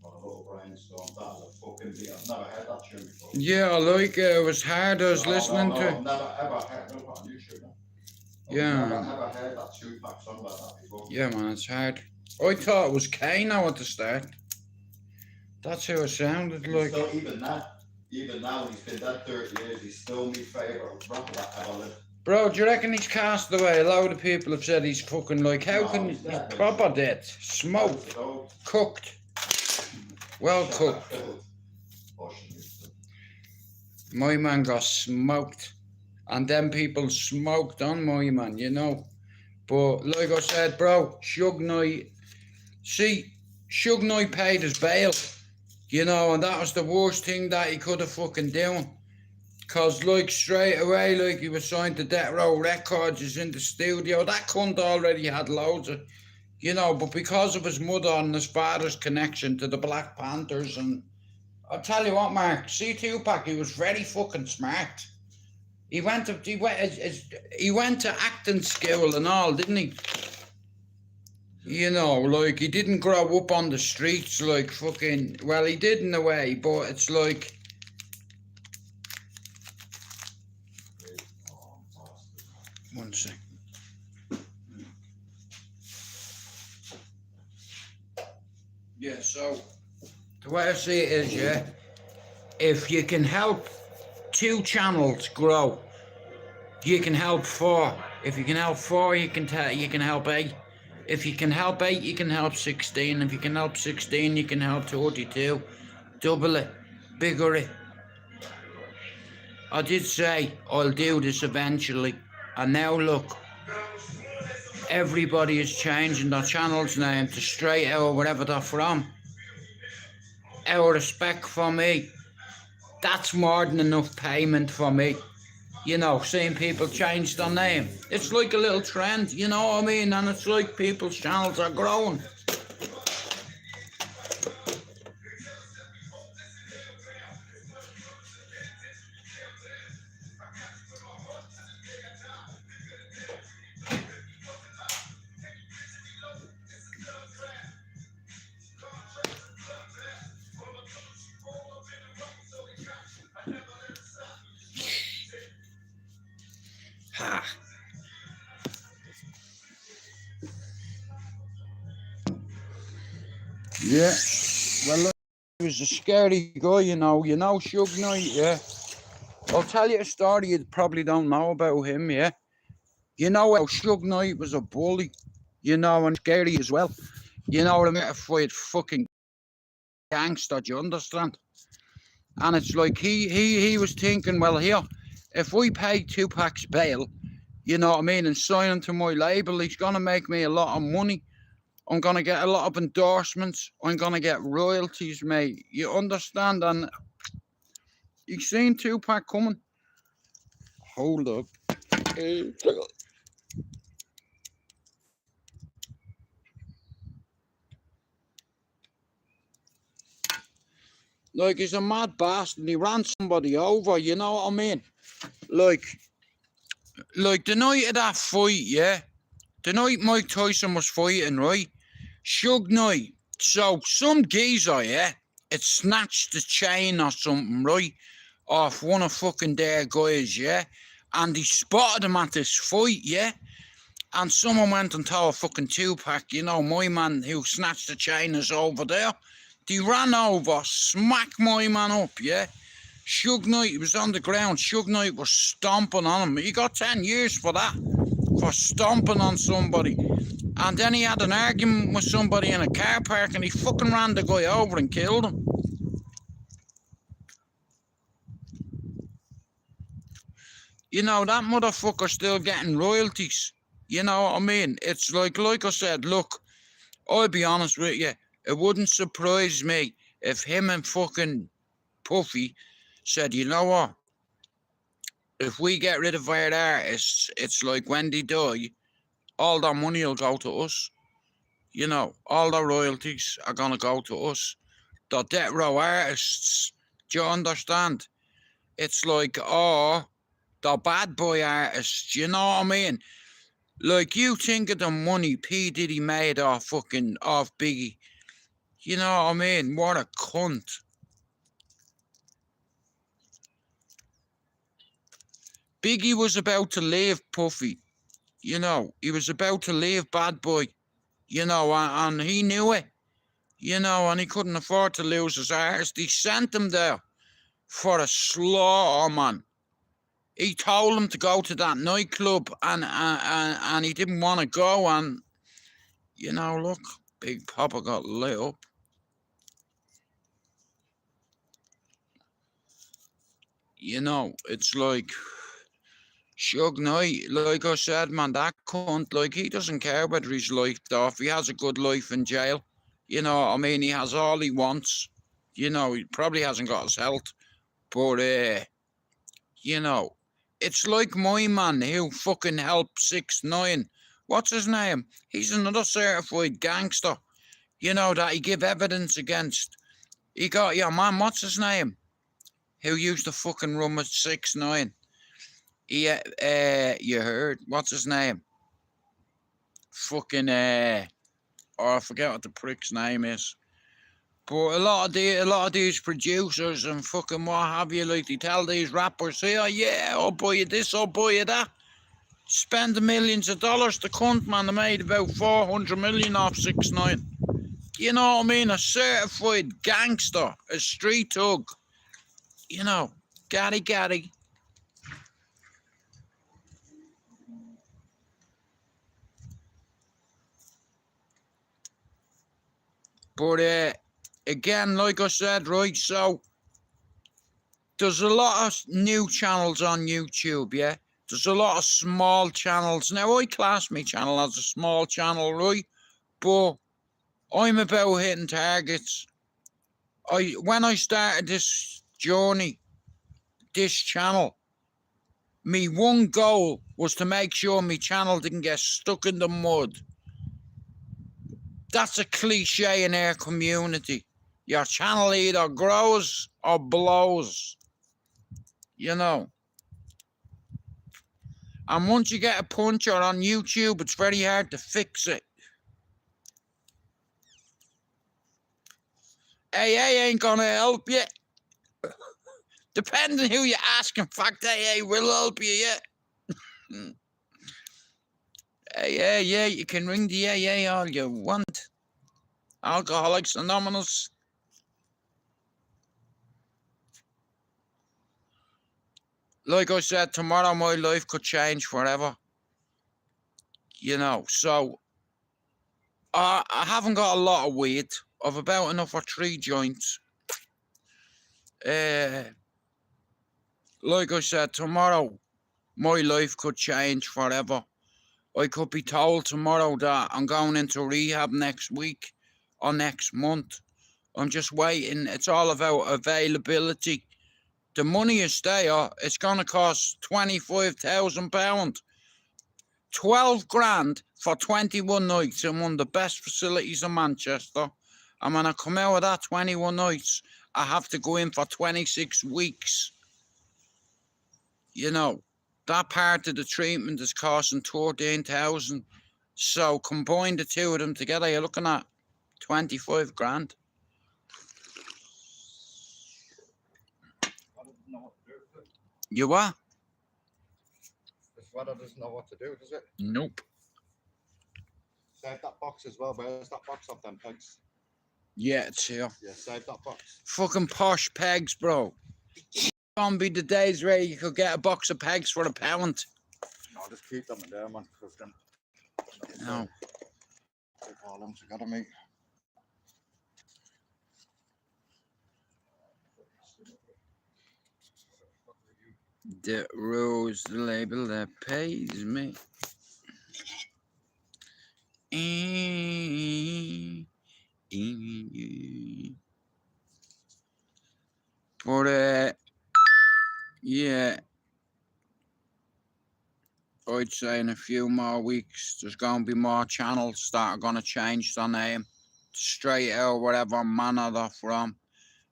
A little brainstorm. That was a fucking beat. I've never heard that tune before. Yeah, I like it. It was hard. I was listening to. I've never ever heard. No, on YouTube. Yeah. I've never ever heard that Tupac song like that before. Yeah, man, it's hard. I thought it was Kano at the start. That's how it sounded like. Still, even now, when he's been dead 30 years, he's still my favourite rapper that ever lived. Bro, do you reckon he's cast away? A load of people have said he's fucking like, how can he's proper dead? Smoked, cooked, well cooked. My man got smoked. And then people smoked on my man, you know. But like I said, bro, Suge Knight paid his bail, you know, and that was the worst thing that he could have fucking done. Cause like straight away, like he was signed to Death Row Records, he's in the studio. That cunt already had loads of, you know, but because of his mother and his father's connection to the Black Panthers, and I'll tell you what, Mark, see Tupac, he was very fucking smart. He went to acting school and all, didn't he? You know, like, he didn't grow up on the streets like fucking... Well, he did in a way, but it's like... One second. Yeah, so... The way I see it is, yeah, if you can help 2 channels grow, you can help 4. If you can help 4, you can help 8. If you can help 8, you can help 16. If you can help 16, you can help 32. Double it, bigger it. I did say I'll do this eventually, and now look, everybody is changing their channel's name to Straight Out, wherever they're from. Out of respect for me. That's more than enough payment for me. You know, seeing people change their name. It's like a little trend, you know what I mean? And it's like people's channels are growing. Ha. Yeah, well, look, he was a scary guy, you know Suge Knight, yeah. I'll tell you a story you probably don't know about him, yeah. You know how Suge Knight was a bully, you know, and scary as well. You know what I mean? A fight fucking gangster, do you understand? And it's like he was thinking, well, here, if we pay Tupac's bail, you know what I mean, and sign him to my label, he's gonna make me a lot of money. I'm gonna get a lot of endorsements. I'm gonna get royalties, mate. You understand? And you seen Tupac coming? Hold up. Like, he's a mad bastard and he ran somebody over, you know what I mean? Like the night of that fight, yeah? The night Mike Tyson was fighting, right? Suge Knight. So, some geezer, yeah? It snatched the chain or something, right? Off one of fucking their guys, yeah? And he spotted him at this fight, yeah? And someone went and told fucking Tupac, you know, my man who snatched the chain is over there. They ran over, smacked my man up, yeah? Suge Knight was on the ground. Suge Knight was stomping on him. He got 10 years for that, for stomping on somebody. And then he had an argument with somebody in a car park and he fucking ran the guy over and killed him. You know, that motherfucker's still getting royalties. You know what I mean? It's like I said, look, I'll be honest with you. It wouldn't surprise me if him and fucking Puffy said, you know what? If we get rid of our artists, it's like when they die, all their money will go to us. You know, all the royalties are going to go to us. The death row artists, do you understand? It's like, oh, the bad boy artists, you know what I mean? Like, you think of the money P. Diddy made off Biggie. You know what I mean? What a cunt. Biggie was about to leave Puffy. You know, he was about to leave Bad Boy. You know, and he knew it. You know, and he couldn't afford to lose his artist. He sent him there for a slaughter, man. He told him to go to that nightclub, and he didn't want to go. And you know, look, Big Papa got lit up. You know, it's like Suge Knight. Like I said, man, that cunt, like, he doesn't care whether he's lifed off. He has a good life in jail. You know what I mean? He has all he wants. You know, he probably hasn't got his health, but you know, it's like my man who fucking helped 6ix9ine. What's his name? He's another certified gangster. You know, that he give evidence against. He got, yeah, man, what's his name? Who used to fucking run with 6ix9ine. He, you heard, what's his name? Fucking, oh, I forget what the prick's name is. But a lot of these producers and fucking what have you, like, they tell these rappers, hey, oh, yeah, I'll buy you this, I'll buy you that. Spend millions of dollars. The cunt, man, they made about 400 million off 6ix9ine. You know what I mean? A certified gangster, a street thug. You know, Gaddy. But again, like I said, right, so there's a lot of new channels on YouTube, yeah? There's a lot of small channels. Now, I class my channel as a small channel, right? But I'm about hitting targets. When I started this journey, this channel, me one goal was to make sure my channel didn't get stuck in the mud. That's a cliche in our community. Your channel either grows or blows. You know. And once you get a puncher on YouTube, it's very hard to fix it. AA ain't gonna help you. Depending who you ask, in fact, AA will help you, yeah. AA, yeah, you can ring the AA all you want. Alcoholics Anonymous. Like I said, tomorrow my life could change forever. You know, so I haven't got a lot of weed. I've about enough for 3 joints. Like I said, tomorrow my life could change forever. I could be told tomorrow that I'm going into rehab next week or next month. I'm just waiting. It's all about availability. The money is there. It's going to cost £25,000. 12 grand for 21 nights in one of the best facilities in Manchester. And when I come out of that 21 nights, I have to go in for 26 weeks. You know, that part of the treatment is costing 13,000. So combine the two of them together, you're looking at 25 grand. You what? This weather doesn't know what to do, does it? Nope. Save that box as well, where's that box of them pegs? Yeah, it's here. Yeah, save that box. Fucking posh pegs, bro. Gonna be the days where you could get a box of pegs for £1. No, just keep them in there, man, because then... No. Take all them together, mate. The rose, the label that pays me. But yeah, I I'd say in a few more weeks, there's going to be more channels that are going to change their name. Straight out, whatever manner they're from.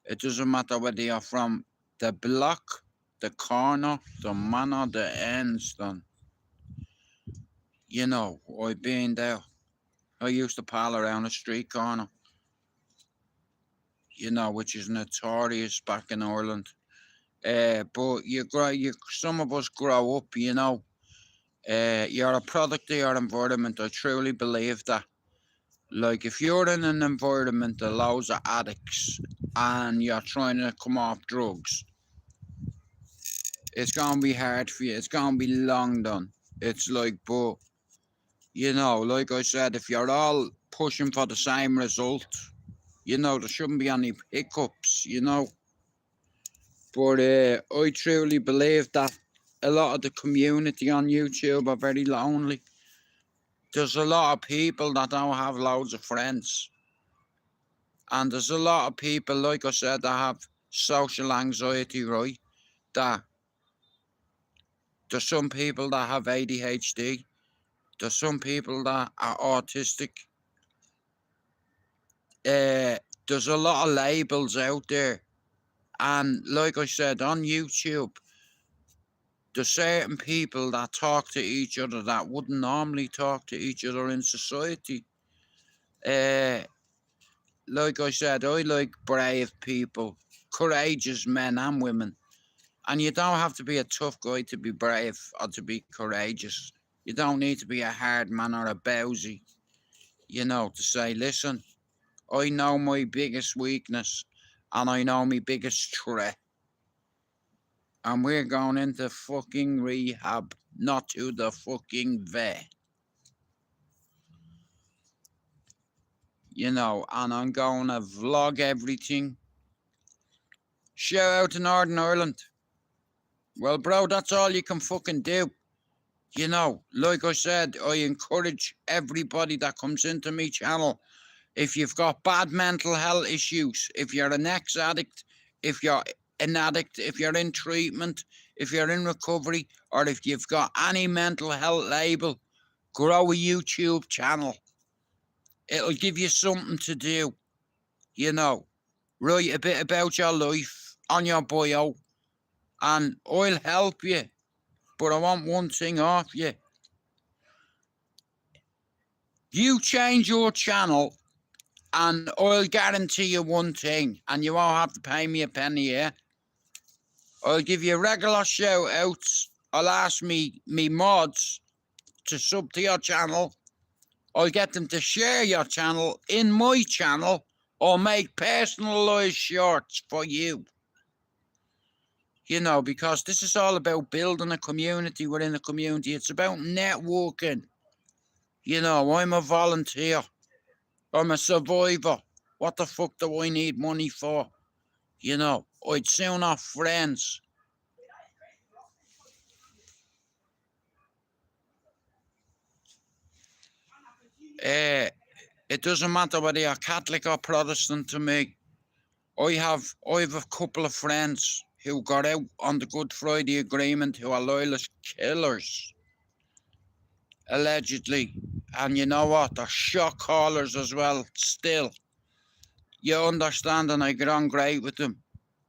It doesn't matter whether you're from the block, the corner, the manor, the ends, then. You know, I've been there. I used to pal around the street corner. You know, which is notorious back in Ireland. But some of us grow up, you know. You're a product of your environment. I truly believe that. Like, if you're in an environment that loads of addicts and you're trying to come off drugs, it's going to be hard for you. It's going to be long done. It's like, but, you know, like I said, if you're all pushing for the same result, you know, there shouldn't be any hiccups, you know. But I truly believe that a lot of the community on YouTube are very lonely. There's a lot of people that don't have loads of friends. And there's a lot of people, like I said, that have social anxiety, right? That there's some people that have ADHD. There's some people that are autistic. There's a lot of labels out there. And like I said, on YouTube, there's certain people that talk to each other that wouldn't normally talk to each other in society. Like I said, I like brave people, courageous men and women. And you don't have to be a tough guy to be brave or to be courageous. You don't need to be a hard man or a bowsy, you know, to say, listen, I know my biggest weakness and I know my biggest threat. And we're going into fucking rehab, not to the fucking vet. You know, and I'm going to vlog everything. Shout out to Northern Ireland. Well, bro, that's all you can fucking do. You know, like I said, I encourage everybody that comes into my channel. If you've got bad mental health issues, if you're an ex-addict, if you're an addict, if you're in treatment, if you're in recovery, or if you've got any mental health label, grow a YouTube channel. It'll give you something to do. You know, write a bit about your life on your bio, and I'll help you. But I want one thing off you. You change your channel, and I'll guarantee you one thing, and you won't have to pay me a penny here. I'll give you regular shout outs. I'll ask me mods to sub to your channel. I'll get them to share your channel in my channel or make personalised shorts for you. You know, because this is all about building a community within a community. It's about networking. You know, I'm a volunteer. I'm a survivor. What the fuck do I need money for? You know, I'd soon have friends. It doesn't matter whether you're Catholic or Protestant to me. I have a couple of friends who got out on the Good Friday Agreement who are loyalist killers. Allegedly. And you know what? They're shot callers as well, still. You understand, and I get on great with them.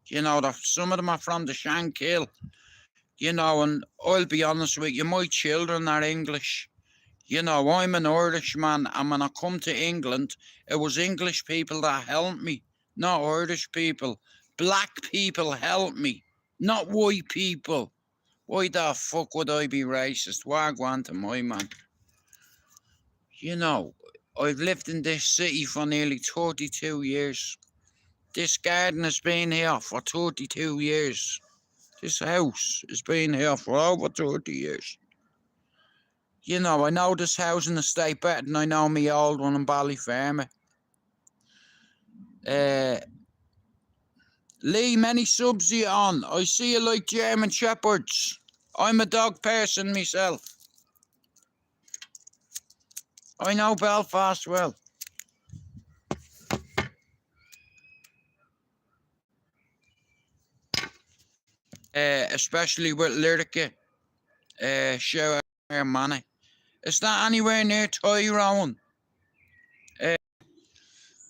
You know, some of them are from the Shankill. You know, and I'll be honest with you, my children are English. You know, I'm an Irishman, and when I come to England, it was English people that helped me, not Irish people. Black people helped me, not white people. Why the fuck would I be racist? Wagwan to my man. You know, I've lived in this city for nearly 32 years. This garden has been here for 32 years. This house has been here for over 30 years. You know, I know this housing estate better than I know me old one in Ballyfermot. Lee, many subs you on. I see you like German Shepherds. I'm a dog person myself. I know Belfast well. Especially with Lyrica. Shout out. man. It's not anywhere near Tyrone.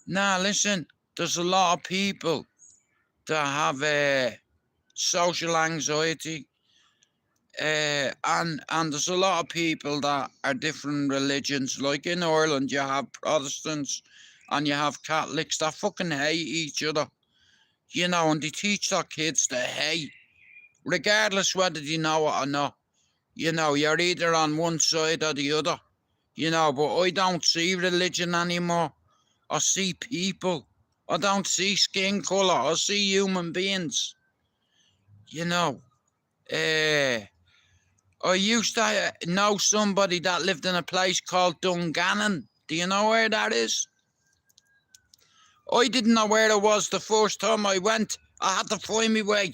Nah, listen, there's a lot of people that have social anxiety. And there's a lot of people that are different religions. Like in Ireland, you have Protestants and you have Catholics that fucking hate each other. You know, and they teach their kids to hate, regardless whether they know it or not. You know, you're either on one side or the other. You know, but I don't see religion anymore. I see people. I don't see skin colour. I see human beings. You know, I used to know somebody that lived in a place called Dungannon. Do you know where that is? I didn't know where it was the first time I went. I had to find my way.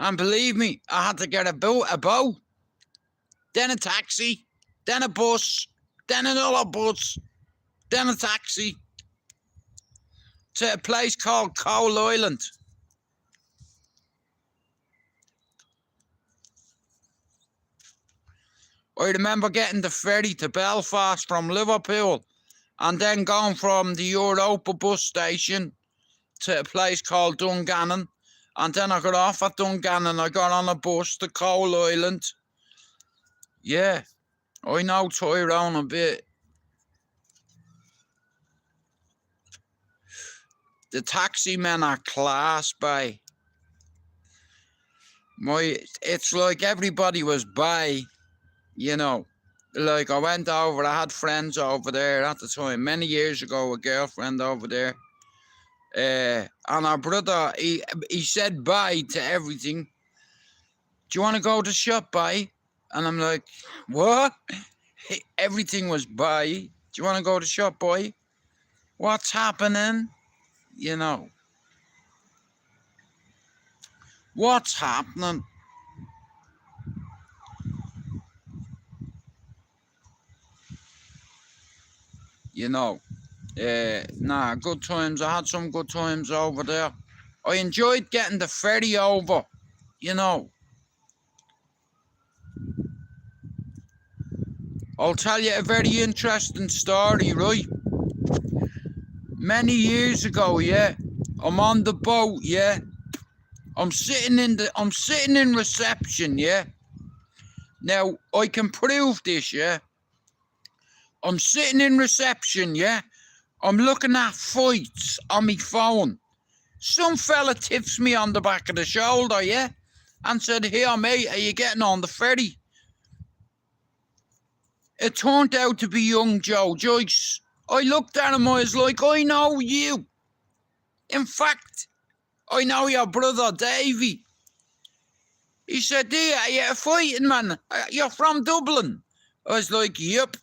And believe me, I had to get a boat, then a taxi, then a bus, then another bus, then a taxi to a place called Coal Island. I remember getting the ferry to Belfast from Liverpool and then going from the Europa bus station to a place called Dungannon. And then I got off at Dungannon. I got on a bus to Coal Island. Yeah, I know Tyrone a bit. The taxi men are class, bae. It's like everybody was bae, you know. Like I went over, I had friends over there at the time, many years ago, a girlfriend over there. And our brother, he said bye to everything. Do you want to go to shop, bye? And I'm like, what? Everything was bye. Do you want to go to shop, boy? What's happening? You know. What's happening? You know. Nah, good times. I had some good times over there. I enjoyed getting the ferry over, you know. I'll tell you a very interesting story, right? Many years ago, yeah, I'm on the boat, yeah. I'm sitting in reception, yeah. Now, I can prove this, yeah. I'm sitting in reception, yeah. I'm looking at fights on my phone. Some fella tips me on the back of the shoulder, yeah, and said, "Here, mate, are you getting on the ferry?" It turned out to be young Joe Joyce. I looked at him, I was like, I know you. In fact, I know your brother Davey. He said, "Dear, are you fighting, man? You're from Dublin." I was like, "Yep."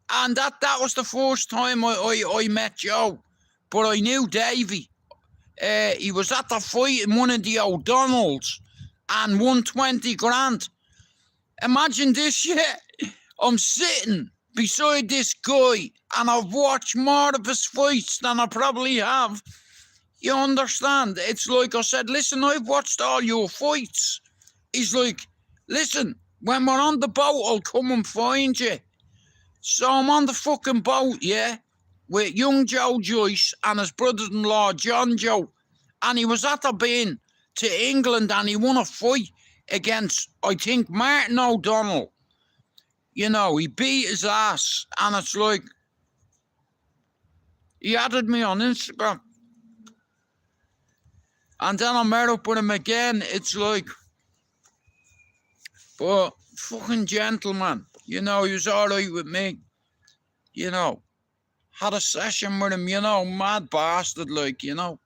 And that was the first time I met Joe. But I knew Davey. He was at the fight in one of the O'Donnells and won 20 grand. Imagine this, yeah. I'm sitting beside this guy and I've watched more of his fights than I probably have. You understand? It's like I said, "Listen, I've watched all your fights." He's like, "Listen, when we're on the boat, I'll come and find you." So I'm on the fucking boat, yeah, with young Joe Joyce and his brother-in-law, John Joe. And he was after being to England and he won a fight against, I think, Martin O'Donnell. You know, he beat his ass. And it's like, he added me on Instagram. And then I met up with him again. It's like, but fucking gentleman. You know, he was all right with me. You know, had a session with him, you know, mad bastard, like, you know.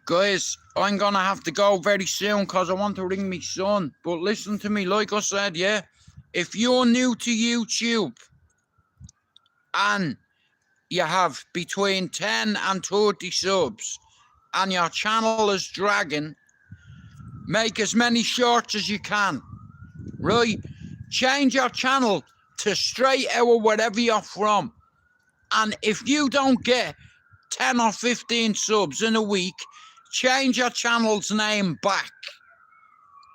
Guys, I'm going to have to go very soon because I want to ring my son. But listen to me, like I said, yeah, if you're new to YouTube and you have between 10 and 30 subs and your channel is dragging, make as many shorts as you can, right? Change your channel to Straight Out wherever you're from. And if you don't get 10 or 15 subs in a week, change your channel's name back.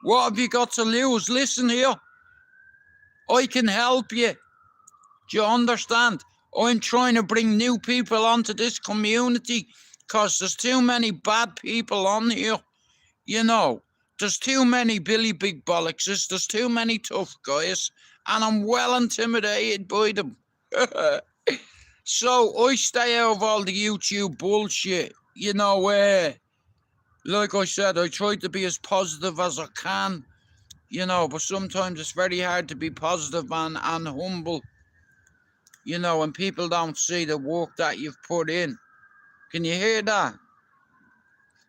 What have you got to lose? Listen here. I can help you. Do you understand? I'm trying to bring new people onto this community because there's too many bad people on here. You know, there's too many Billy Big Bollockses, there's too many tough guys, and I'm well intimidated by them. So I stay out of all the YouTube bullshit. You know, like I said, I try to be as positive as I can, you know, but sometimes it's very hard to be positive and humble, you know, and people don't see the work that you've put in. Can you hear that?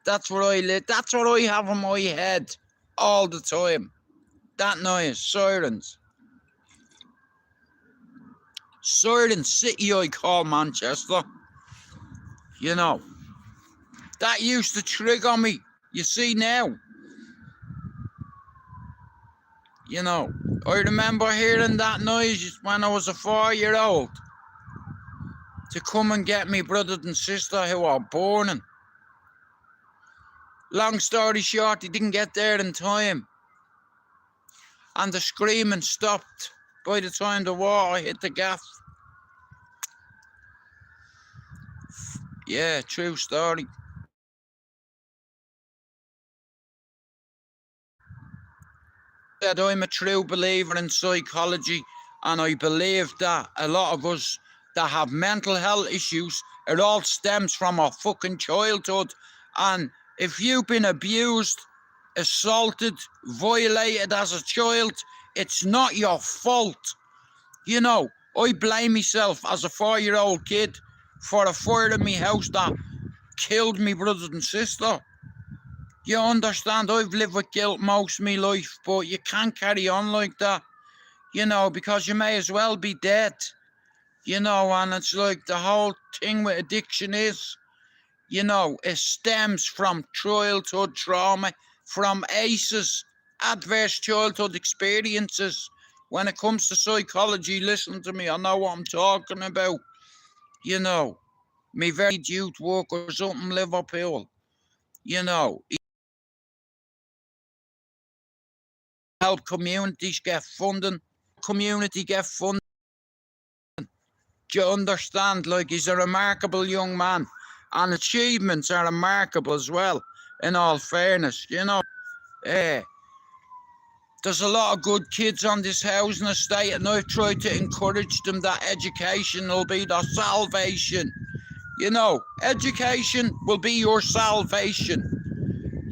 That's what that's what I have in my head all the time. That noise, sirens. Siren City, I call Manchester. You know, that used to trigger me. You see now. You know, I remember hearing that noise when I was a 4-year-old to come and get me brothers and sisters who were burning. Long story short, he didn't get there in time. And the screaming stopped by the time the water hit the gaff. Yeah, true story. I'm a true believer in psychology, and I believe that a lot of us that have mental health issues, it all stems from our fucking childhood. And if you've been abused, assaulted, violated as a child, it's not your fault. You know, I blame myself as a 4-year-old kid for a fire in my house that killed me brothers and sister. You understand, I've lived with guilt most of my life, but you can't carry on like that, you know, because you may as well be dead, you know, and it's like the whole thing with addiction is, you know, it stems from childhood trauma, from ACEs, adverse childhood experiences. When it comes to psychology, listen to me, I know what I'm talking about, you know. Me very youth workers up in Liverpool, you know. Help communities get funding. Community get funding. Do you understand? Like, he's a remarkable young man, and achievements are remarkable as well. In all fairness, you know, there's a lot of good kids on this housing estate, and I've tried to encourage them that education will be their salvation. You know, education will be your salvation.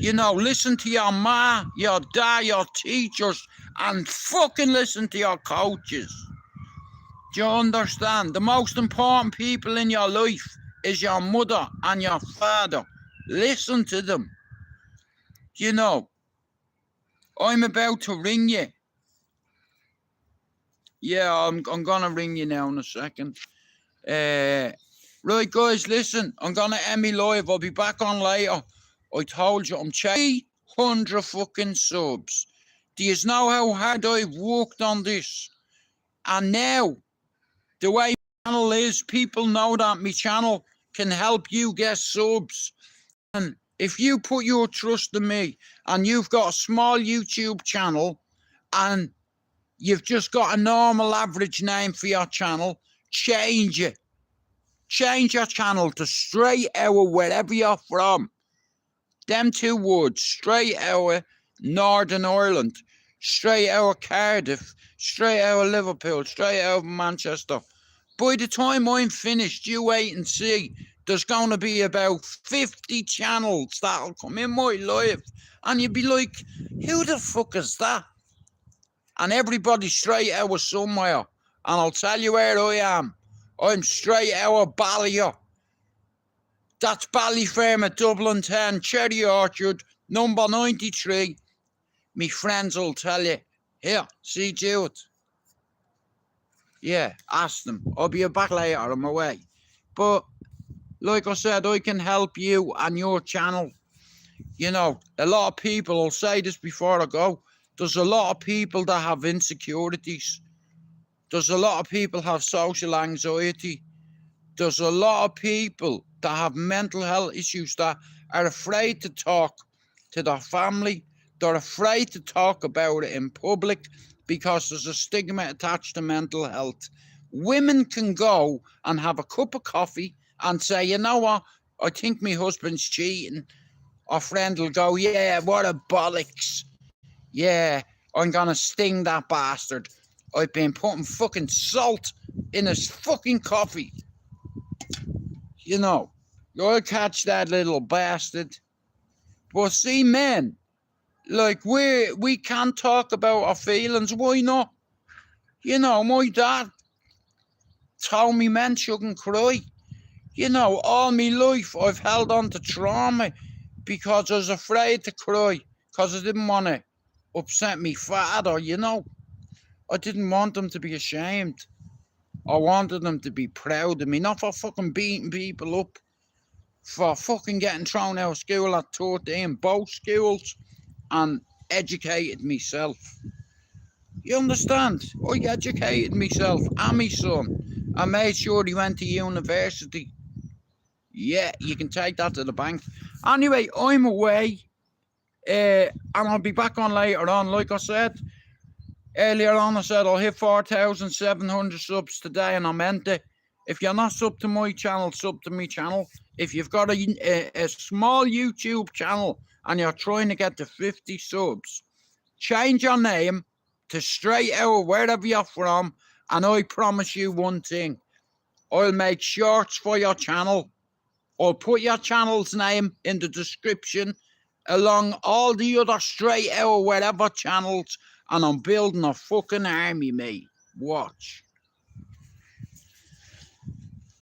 You know, listen to your ma, your dad, your teachers, and fucking listen to your coaches. Do you understand? The most important people in your life is your mother and your father. Listen to them. You know, I'm about to ring you. Yeah, I'm gonna ring you now in a second. Right, guys, listen, I'm gonna end me live. I'll be back on later. I told you I'm 300 fucking subs. Do you know how hard I've worked on this? And now, the way my channel is, people know that my channel can help you get subs. And if you put your trust in me, and you've got a small YouTube channel, and you've just got a normal average name for your channel, change it. Change your channel to Straight Hour wherever you're from. Them 2 words, Straight Hour Northern Ireland, Straight Hour Cardiff, Straight Hour Liverpool, Straight Hour Manchester. By the time I'm finished, you wait and see. There's going to be about 50 channels that'll come in my life. And you'll be like, who the fuck is that? And everybody's Straight Hour somewhere. And I'll tell you where I am. I'm STRAIGHTOUTTABALLYER. That's Ballyferm at Dublin 10, Cherry Orchard, number 93. Me friends will tell you. Here, see Jude. Yeah, ask them. I'll be back later, I'm away. But, like I said, I can help you and your channel. You know, a lot of people, I'll say this before I go, there's a lot of people that have insecurities. There's a lot of people have social anxiety. There's a lot of people that have mental health issues that are afraid to talk to their family. They're afraid to talk about it in public because there's a stigma attached to mental health. Women can go and have a cup of coffee and say, you know what, I think my husband's cheating. Our friend will go, yeah, what a bollocks. Yeah, I'm gonna sting that bastard. I've been putting fucking salt in his fucking coffee. You know, you'll catch that little bastard. But see, men, like we can't talk about our feelings. Why not? You know, my dad told me men shouldn't cry. You know, all my life I've held on to trauma because I was afraid to cry because I didn't want to upset me father, you know. I didn't want them to be ashamed. I wanted them to be proud of me, not for fucking beating people up, for fucking getting thrown out of school at 13, both schools, and educated myself. You understand? I educated myself and my son. I made sure he went to university. Yeah, you can take that to the bank. Anyway, I'm away, and I'll be back on later on. Like I said earlier on, I said I'll hit 4,700 subs today, and I meant it. If you're not sub to my channel, sub to my channel. If you've got a small YouTube channel and you're trying to get to 50 subs, change your name to Straight Out wherever you're from, and I promise you one thing. I'll make shorts for your channel. I'll put your channel's name in the description along all the other Straight Out wherever channels, and I'm building a fucking army, mate. Watch.